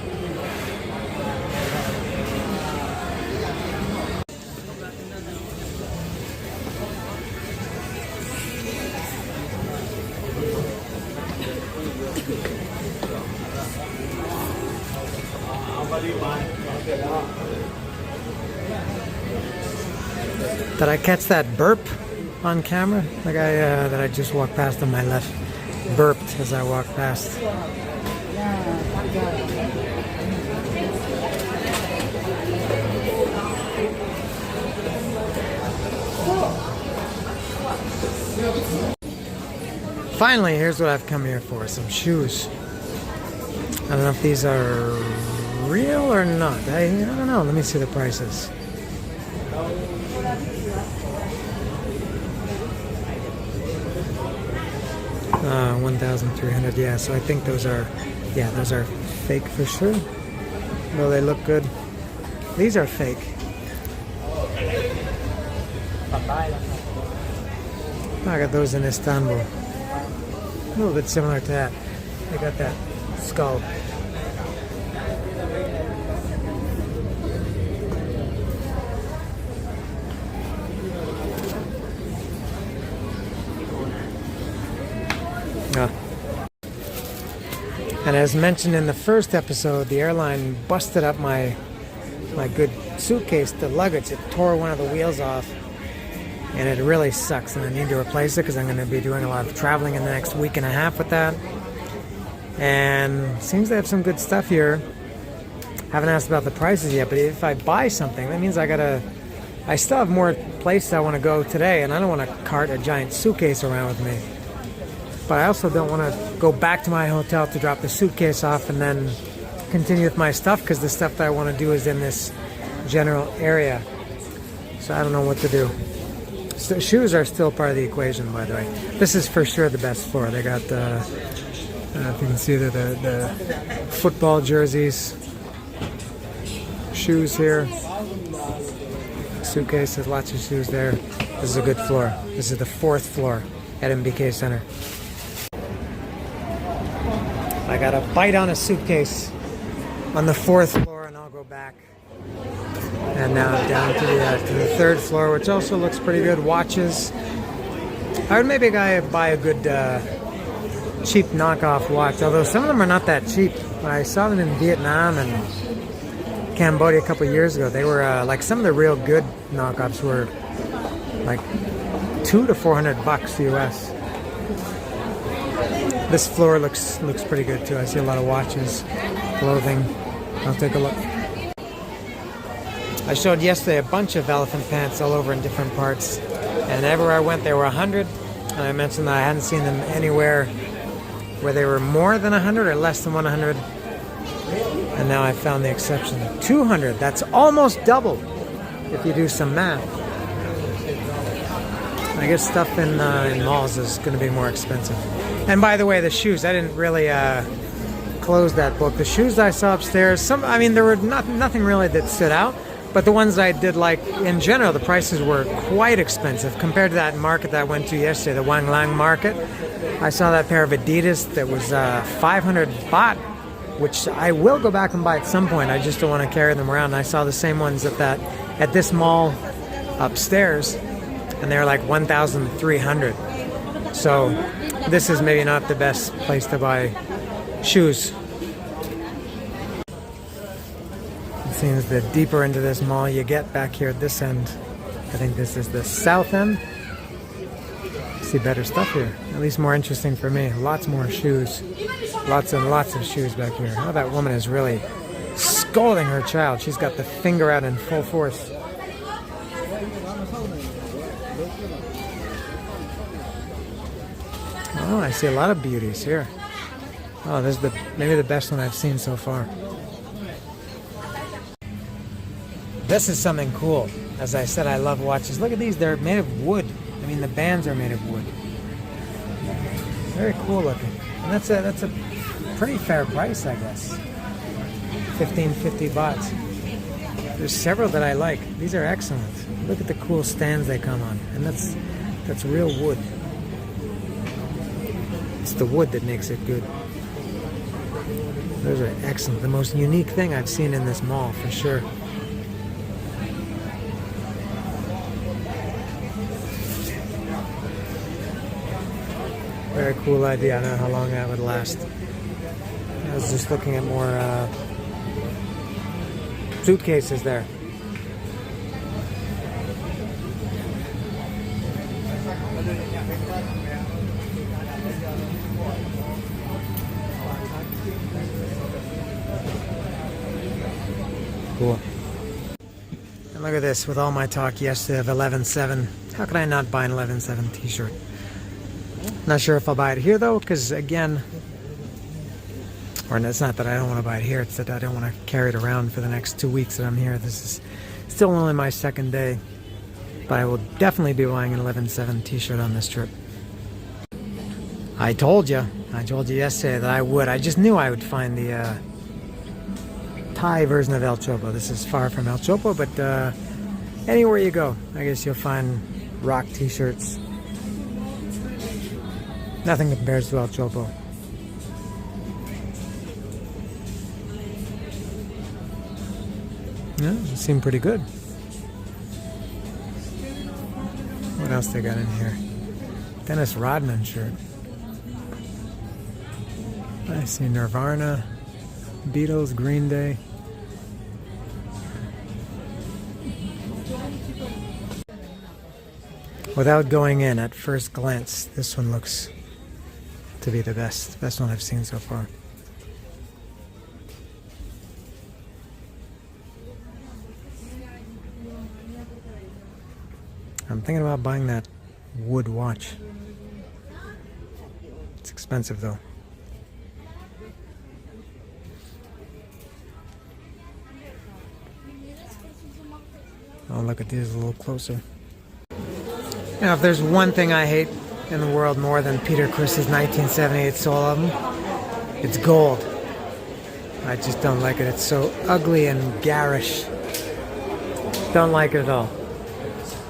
Did I catch that burp on camera? The guy that I just walked past on my left burped as I walked past. Finally, here's what I've come here for, some shoes. I don't know if these are real or not. I don't know. Let me see the prices. Uh, 1,300. Yeah, so I think those are fake for sure. Well, they look good. These are fake. I got those in Istanbul. A little bit similar to that. They got that skull. And as mentioned in the first episode, the airline busted up my good suitcase, the luggage. It tore one of the wheels off, and it really sucks. And I need to replace it because I'm going to be doing a lot of traveling in the next week and a half with that. And seems they have some good stuff here. Haven't asked about the prices yet, but if I buy something, that means I still have more places I want to go today, and I don't want to cart a giant suitcase around with me. But I also don't want to go back to my hotel to drop the suitcase off and then continue with my stuff, because the stuff that I want to do is in this general area. So I don't know what to do. So shoes are still part of the equation, by the way. This is for sure the best floor. They got if you can see the football jerseys, shoes here, suitcases, lots of shoes there. This is a good floor. This is the 4th floor at MBK Center. I got a bite on a suitcase on the 4th floor, and I'll go back. And now I'm down to the 3rd floor, which also looks pretty good. Watches. I would maybe buy a good cheap knockoff watch, although some of them are not that cheap. But I saw them in Vietnam, and Cambodia a couple years ago. They were like some of the real good knockoffs were like $200 to $400 US. This floor looks pretty good too. I see a lot of watches, clothing. I'll take a look. I showed yesterday a bunch of elephant pants all over in different parts, and everywhere I went there were 100. And I mentioned that I hadn't seen them anywhere where they were more than 100 or less than 100. And now I found the exception. 200. That's almost double if you do some math. I guess stuff in malls is going to be more expensive. And by the way, the shoes, I didn't really close that book. The shoes I saw upstairs, I mean, there were nothing really that stood out, but the ones I did like, in general, the prices were quite expensive compared to that market that I went to yesterday, the Wang Lang market. I saw that pair of Adidas that was 500 baht, which I will go back and buy at some point. I just don't want to carry them around. And I saw the same ones at this mall upstairs, and they were like 1,300. So this is maybe not the best place to buy shoes. It seems the deeper into this mall you get back here at this end, I think this is the south end. See better stuff here, at least more interesting for me. Lots more shoes, lots and lots of shoes back here. Oh, that woman is really scolding her child. She's got the finger out in full force. Oh, I see a lot of beauties here. Oh, this is maybe the best one I've seen so far. This is something cool. As I said, I love watches. Look at these. They're made of wood. I mean, the bands are made of wood. Very cool looking. And that's a pretty fair price, I guess. 1550 bahts. There's several that I like. These are excellent. Look at the cool stands they come on. And that's real wood. It's the wood that makes it good. Those are excellent. The most unique thing I've seen in this mall, for sure. Very cool idea. I don't know how long that would last. I was just looking at more suitcases there. Cool. And look at this, with all my talk yesterday of 11.7, how could I not buy an 11.7 t-shirt? Not sure if I'll buy it here though, because again, or it's not that I don't want to buy it here, it's that I don't want to carry it around for the next 2 weeks that I'm here. This is still only my second day, but I will definitely be buying an 11.7 t-shirt on this trip. I told you yesterday that I would. I just knew I would find the Thai version of El Chopo. This is far from El Chopo, but anywhere you go, I guess you'll find rock t-shirts. Nothing compares to El Chopo. Yeah, it seemed pretty good. What else they got in here? Dennis Rodman shirt. I see Nirvana, Beatles, Green Day. Without going in at first glance, this one looks to be the best one I've seen so far. I'm thinking about buying that wood watch. It's expensive though. I'll look at these a little closer. Now, if there's one thing I hate in the world more than Peter Criss's 1978 Soul album, it's gold. I just don't like it. It's so ugly and garish. Don't like it at all.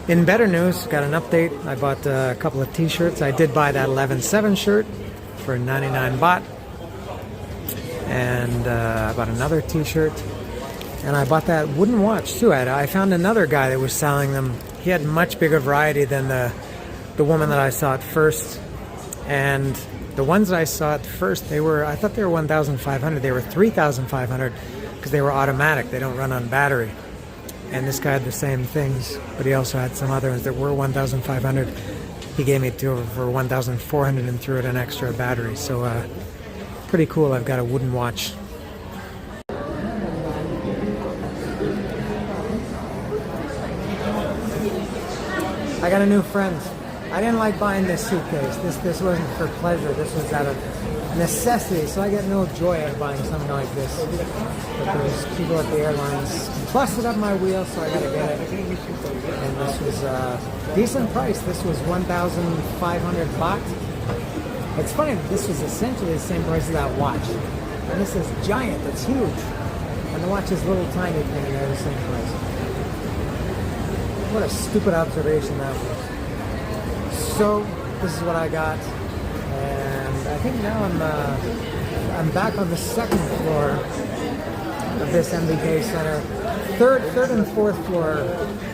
In better news, got an update. I bought a couple of t-shirts. I did buy that 11.7 shirt for 99 baht. And I bought another t-shirt. And I bought that wooden watch too. I found another guy that was selling them. He had much bigger variety than the woman that I saw at first. And the ones that I saw at first, I thought they were 1,500. They were 3,500. because they were automatic. They don't run on battery. And this guy had the same things, but he also had some other ones that were 1,500. He gave me two for 1,400 and threw in an extra battery. So pretty cool. I've got a wooden watch. I got a new friend. I didn't like buying this suitcase. This wasn't for pleasure. This was out of necessity. So I get no joy out of buying something like this. But those people at the airlines busted up my wheel, so I got to get it. And this was a decent price. This was 1,500 baht. It's funny that this was essentially the same price as that watch. And this is giant. It's huge. And the watch is little tiny thing, and they're the same price. What a stupid observation that was. So this is what I got, and I think now I'm back on the second floor of this MBK center. Third and fourth floor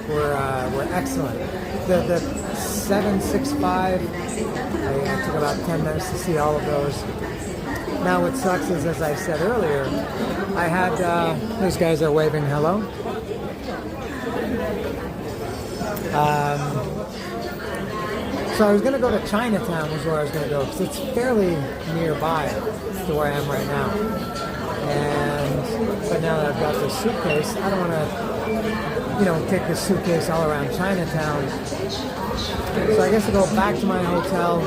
were excellent. The 765, it took about 10 minutes to see all of those. Now what sucks is, as I said earlier, I had those guys are waving hello. So I was going to go to Chinatown was where I was going to go, because it's fairly nearby to where I am right now. But now that I've got this suitcase, I don't want to, take this suitcase all around Chinatown. So I guess I'll go back to my hotel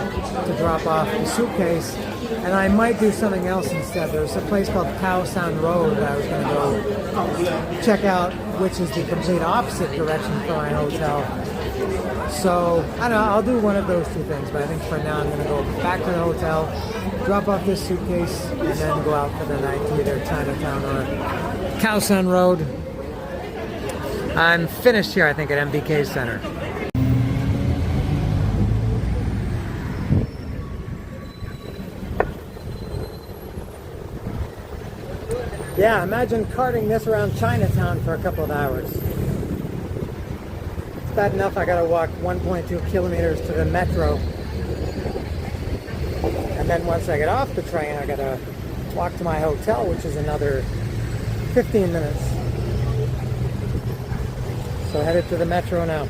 to drop off the suitcase, and I might do something else instead. There's a place called Khaosan Road that I was going to go check out, which is the complete opposite direction from my hotel. So, I don't know, I'll do one of those two things, but I think for now I'm going to go back to the hotel, drop off this suitcase, and then go out for the night to either Chinatown or Khaosan Road. I'm finished here, I think, at MBK Center. Yeah, imagine carting this around Chinatown for a couple of hours. Bad enough I gotta walk 1.2 kilometers to the metro, and then once I get off the train I gotta walk to my hotel, which is another 15 minutes. So headed to the metro now.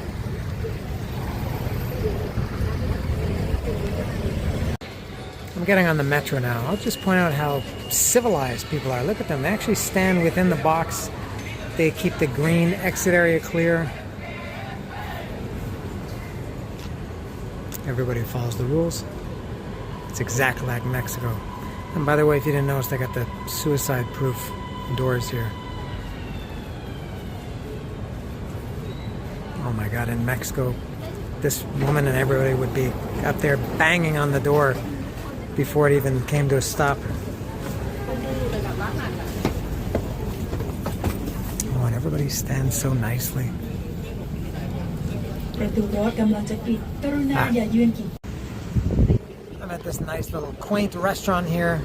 I'm getting on the metro now. I'll just point out how civilized people are. Look at them. They actually stand within the box. They keep the green exit area clear. Everybody follows the rules. It's exactly like Mexico. And by the way, if you didn't notice, they got the suicide-proof doors here. Oh my God, in Mexico, this woman and everybody would be up there banging on the door before it even came to a stop. Oh, and everybody stands so nicely. I'm at this nice little quaint restaurant here,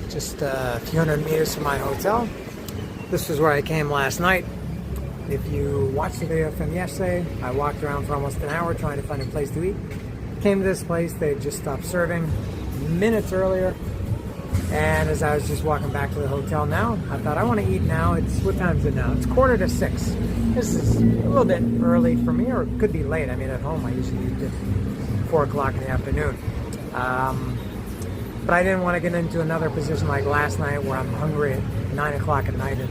just a few hundred meters from my hotel. This is where I came last night. If you watched the video from yesterday, I walked around for almost an hour trying to find a place to eat. Came to this place, they just stopped serving minutes earlier. And as I was just walking back to the hotel now, I thought I want to eat now. What time is it now? It's 5:45. This is a little bit early for me, or it could be late. I mean, at home I usually eat at 4 o'clock in the afternoon. But I didn't want to get into another position like last night where I'm hungry at 9 o'clock at night and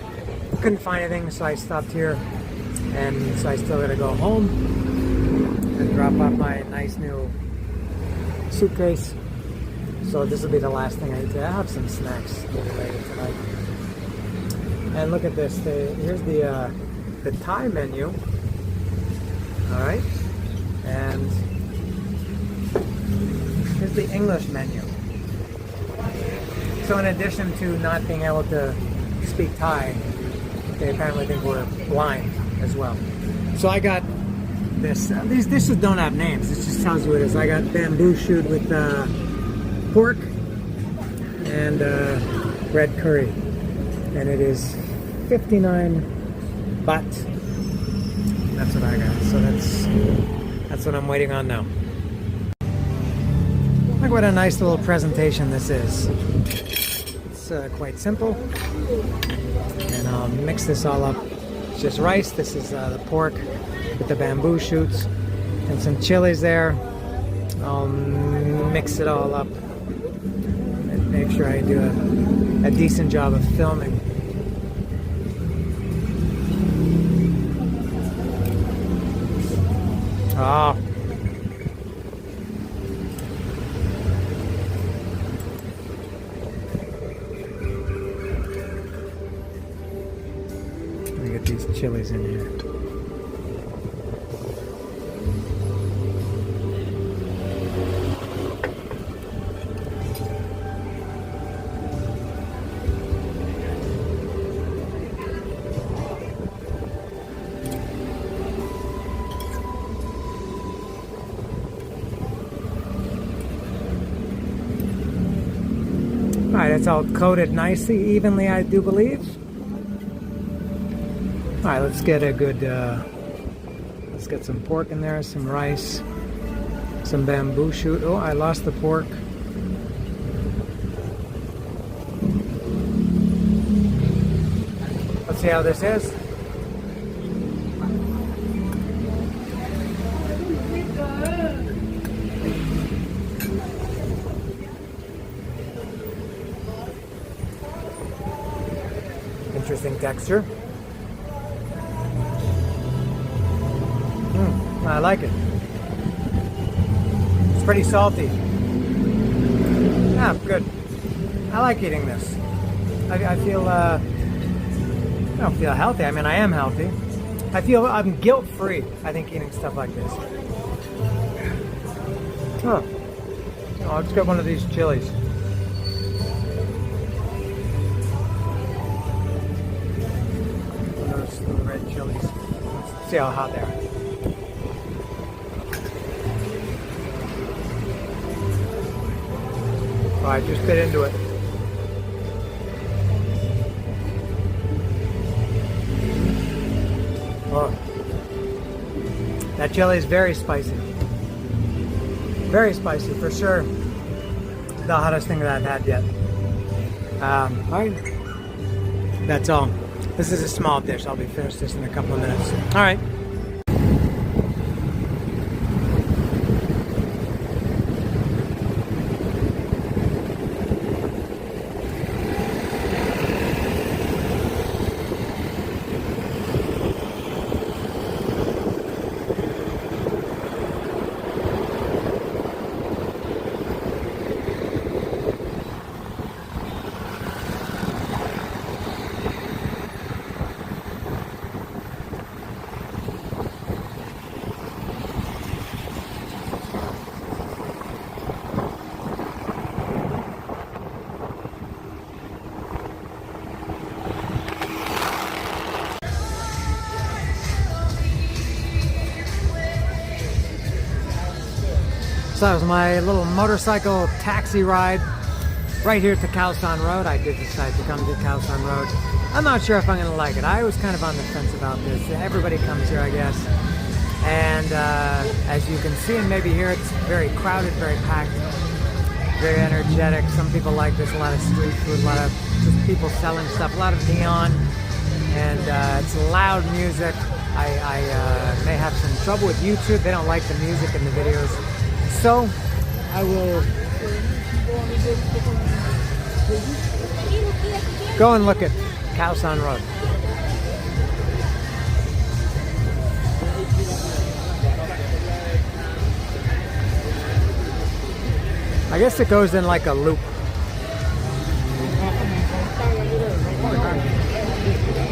couldn't find anything, so I stopped here. And so I still got to go home and drop off my nice new suitcase. So this will be the last thing I eat today. I'll have some snacks maybe later tonight. And look at this. Here's the Thai menu. All right. And here's the English menu. So in addition to not being able to speak Thai, they apparently think we're blind as well. So I got this. These dishes don't have names. This just tells you what it is. I got bamboo shoot with pork and red curry, and it is 59 baht. That's what I got. So that's what I'm waiting on now. Look what a nice little presentation this is. It's quite simple, and I'll mix this all up. It's just rice. This is the pork with the bamboo shoots and some chilies there. I'll mix it all up and make sure I do a decent job of filming. Oh. Let me get these chilies in here. Alright, it's all coated nicely, evenly, I do believe. Alright, let's get a good, let's get some pork in there, some rice, some bamboo shoot. Oh, I lost the pork. Let's see how this is. Interesting texture. I like it. It's pretty salty. Yeah, good. I like eating this. I feel, I don't feel healthy. I mean, I am healthy. I feel I'm guilt-free, I think, eating stuff like this. Oh, let's get one of these chilies. Those red chilies. Let's see how hot they are. Oh, I just bit into it. Oh, that chili is very spicy. Very spicy, for sure. The hottest thing that I've had yet. Alright. That's all. This is a small dish. I'll be finished this in a couple of minutes. Alright. So that was my little motorcycle taxi ride right here to Khaosan Road. I did decide to come to Khaosan Road. I'm not sure if I'm going to like it. I was kind of on the fence about this. Everybody comes here, I guess. And as you can see and maybe hear, it's very crowded, very packed, very energetic. Some people like this, a lot of street food, a lot of just people selling stuff, a lot of neon. And it's loud music. I may have some trouble with YouTube. They don't like the music in the videos. So, I will go and look at Khaosan Road. I guess it goes in like a loop.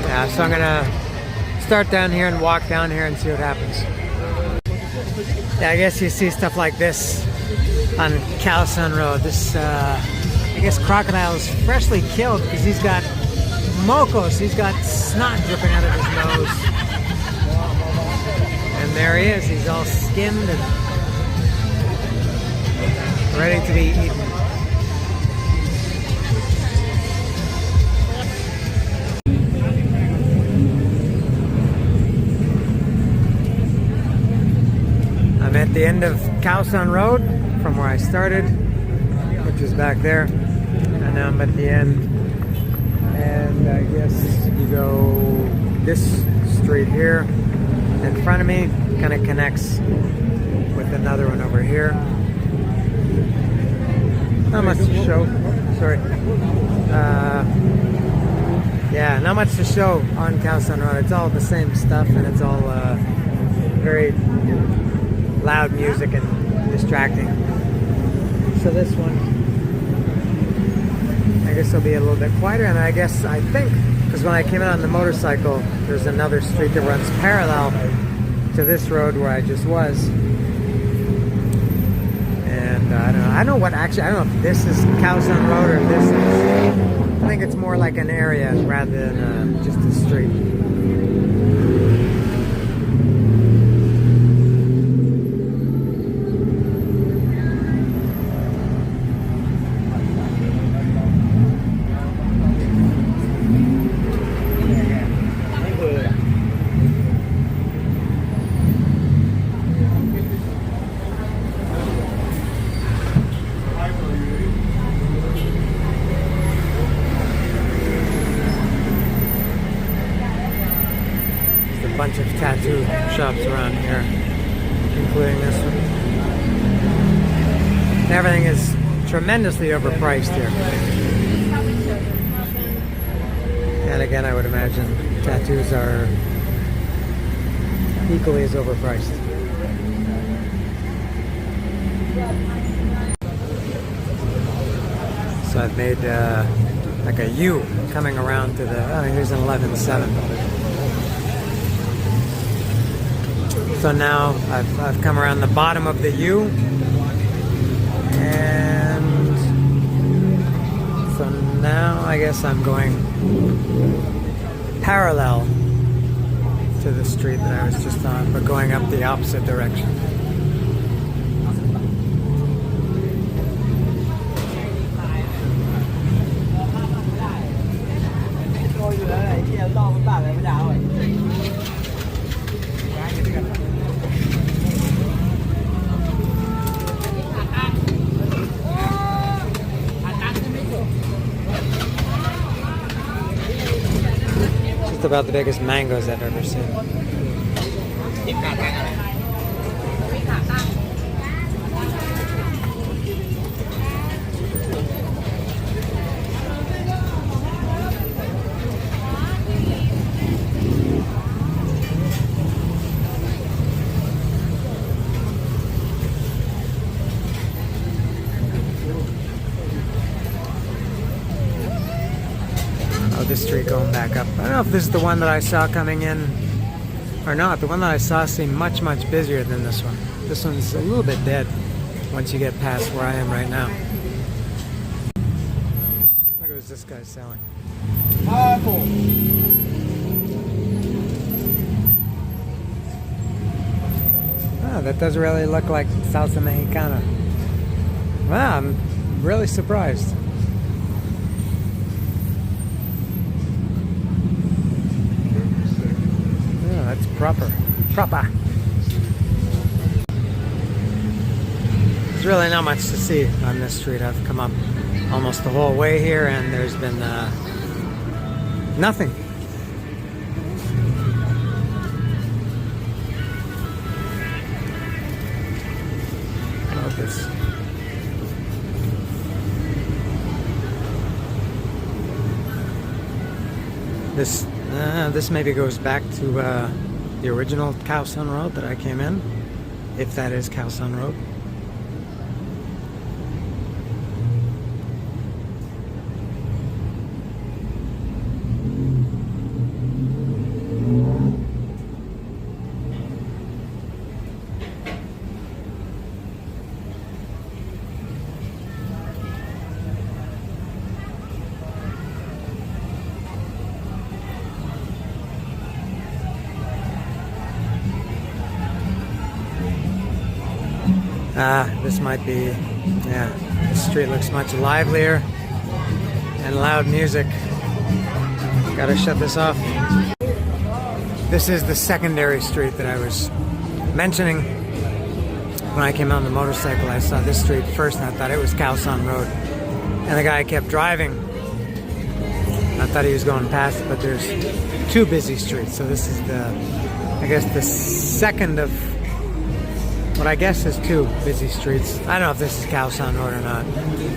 Yeah, so I'm gonna start down here and walk down here and see what happens. Yeah, I guess you see stuff like this on Khaosan Road. This, I guess, crocodile is freshly killed because he's got mocos. He's got snot dripping out of his nose. And there he is. He's all skinned and ready to be eaten. I'm at the end of Khaosan Road from where I started, which is back there, and now I'm at the end. And I guess you go this street here in front of me, kind of connects with another one over here. Not much to show. Sorry. Yeah, not much to show on Khaosan Road. It's all the same stuff, and it's all very loud music and distracting. So this one, I guess it'll be a little bit quieter, and I think, because when I came out on the motorcycle, there's another street that runs parallel to this road where I just was. And I don't know if this is Khaosan Road or if this is, I think it's more like an area rather than just a street. Bunch of tattoo shops around here, including this one. Everything is tremendously overpriced here. And again, I would imagine tattoos are equally as overpriced. So I've made like a U coming around to the, oh, here's an 11.7. So now I've come around the bottom of the U, and so now I guess I'm going parallel to the street that I was just on, but going up the opposite direction. About the biggest mangoes I've ever seen. This street going back up. I don't know if this is the one that I saw coming in or not. The one that I saw seemed much busier than this one. This one's a little bit dead once you get past where I am right now. Look at what this guy's selling. Oh, that does really look like salsa mexicana. Wow, I'm really surprised. That's proper. There's really not much to see on this street. I've come up almost the whole way here, and there's been nothing. How about this? This maybe goes back to the original Khaosan Road that I came in, if that is Khaosan Road. This might be, yeah, the street looks much livelier and loud music. Gotta shut this off. This is the secondary street that I was mentioning. When I came out on the motorcycle, I saw this street first and I thought it was Khaosan Road. And the guy kept driving. I thought he was going past it, but there's two busy streets. So this is the, I guess, the second of what I guess is two busy streets. I don't know if this is Khaosan Road or not.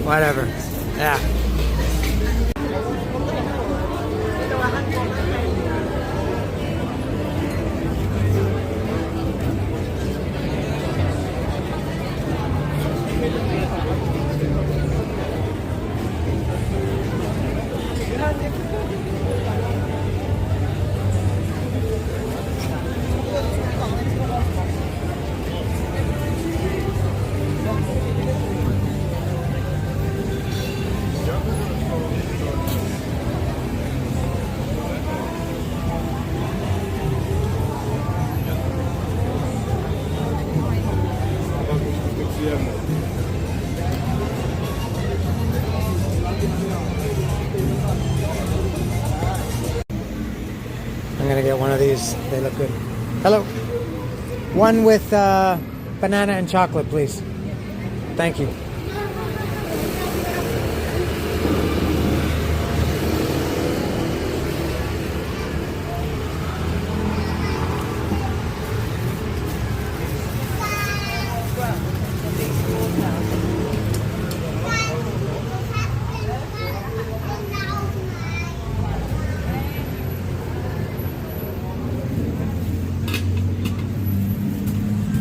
Whatever. Yeah. I'm gonna get one of these. They look good. Hello. One with banana and chocolate, please. Thank you.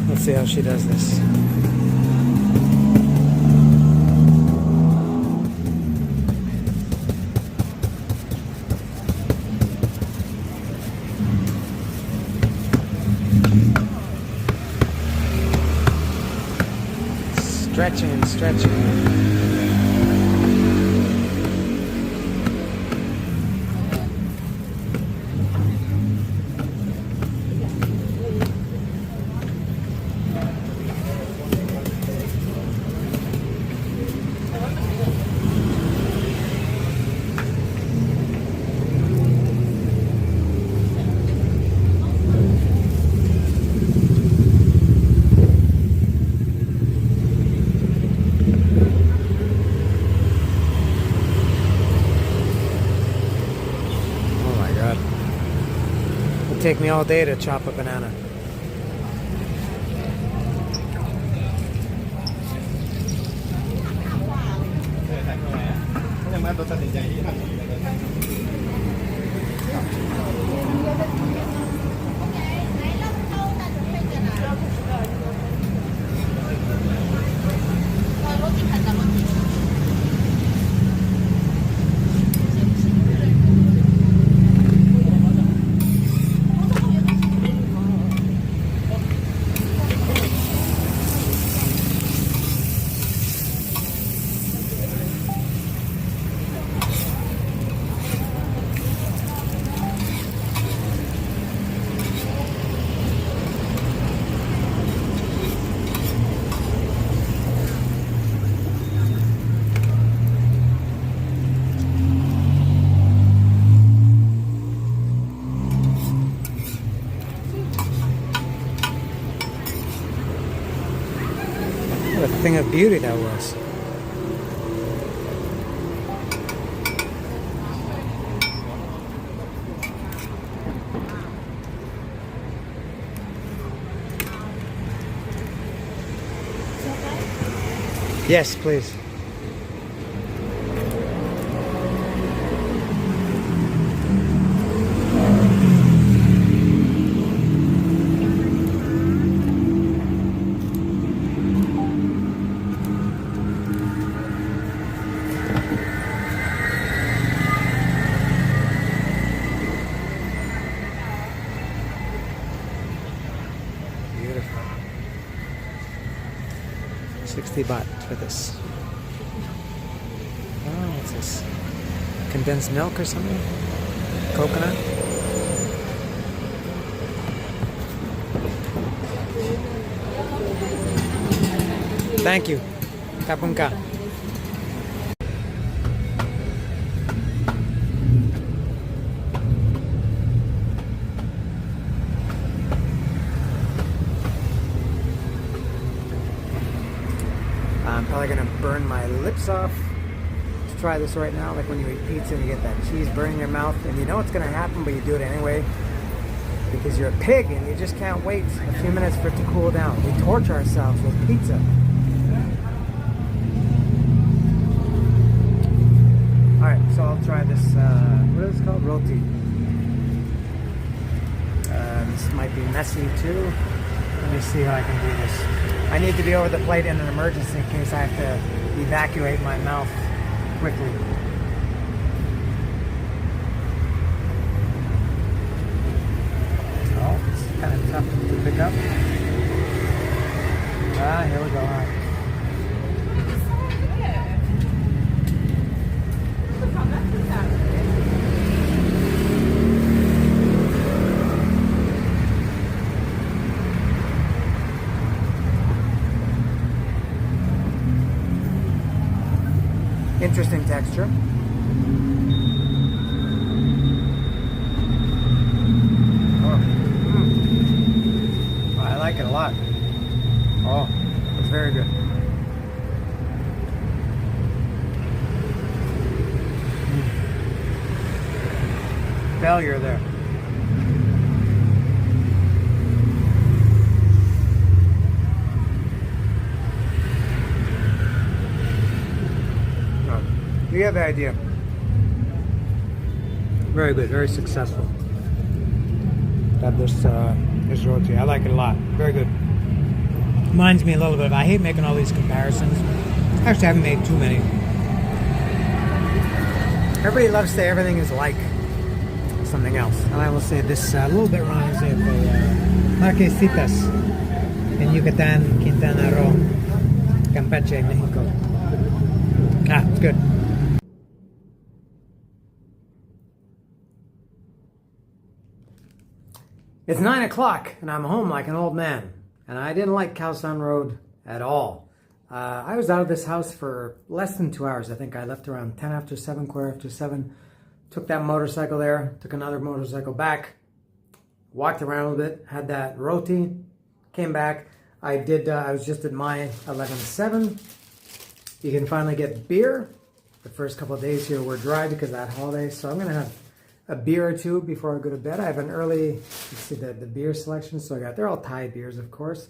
Let's see how she does this. Stretching and stretching. Take me all day to chop a banana. What a thing of beauty that was. Yes, please. Beautiful. 60 baht for this. Oh, what's this? Condensed milk or something? Coconut? Thank you. Kapunka. I'm probably gonna burn my lips off to try this right now, like when you eat pizza and you get that cheese burning your mouth, and you know it's going to happen, but you do it anyway because you're a pig and you just can't wait a few minutes for it to cool down. We torture ourselves with pizza. Alright, so I'll try this, what is it called? Roti. This might be messy too. Let me see how I can do this. I need to be over the plate in an emergency in case I have to evacuate my mouth quickly. Oh, it's kind of tough to pick up. Ah, here we go. All right. Interesting texture. Oh, I like it a lot. Oh, it's very good. Failure there. You have the idea. Very good, very successful. Got this roti. I like it a lot. Very good. Reminds me a little bit of, I hate making all these comparisons. Actually, I haven't made too many. Everybody loves to say everything is like something else. And I will say this a little bit wrong. I say Marquesitas in Yucatan, Quintana Roo, Campeche, Mexico. Ah, it's good. It's 9 o'clock and I'm home like an old man. And I didn't like Khaosan Road at all. I was out of this house for less than 2 hours. I think I left around 10 after 7, quarter after 7. Took that motorcycle there, took another motorcycle back, walked around a little bit, had that roti, came back. I was just at my 11-7. You can finally get beer. The first couple of days here were dry because of that holiday. So I'm going to have a beer or two before I go to bed. I have an early, let's see the beer selection. So they're all Thai beers, of course.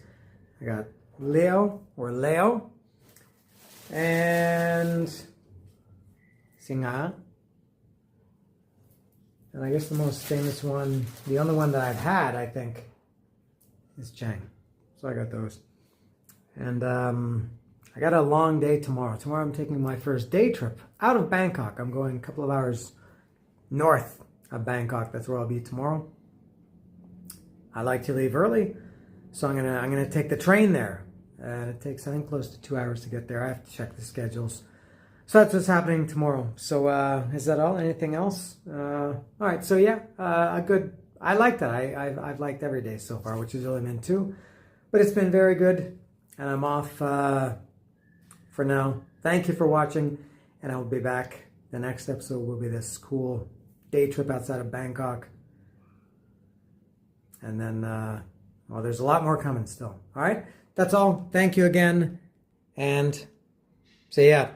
I got Leo and Singa. And I guess the most famous one, the only one that I've had, I think, is Chang. So I got those. And I got a long day tomorrow. Tomorrow I'm taking my first day trip out of Bangkok. I'm going a couple of hours north of Bangkok. That's where I'll be tomorrow. I like to leave early, so I'm gonna take the train there. And it takes, I think, close to 2 hours to get there. I have to check the schedules. So that's what's happening tomorrow. So is that all? Anything else? All right. So yeah, I like that. I've liked every day so far, which is really meant to. But it's been very good, and I'm off for now. Thank you for watching, and I will be back. The next episode will be this cool day trip outside of Bangkok, and then well, there's a lot more coming still. All right. That's all. Thank you again, and see ya.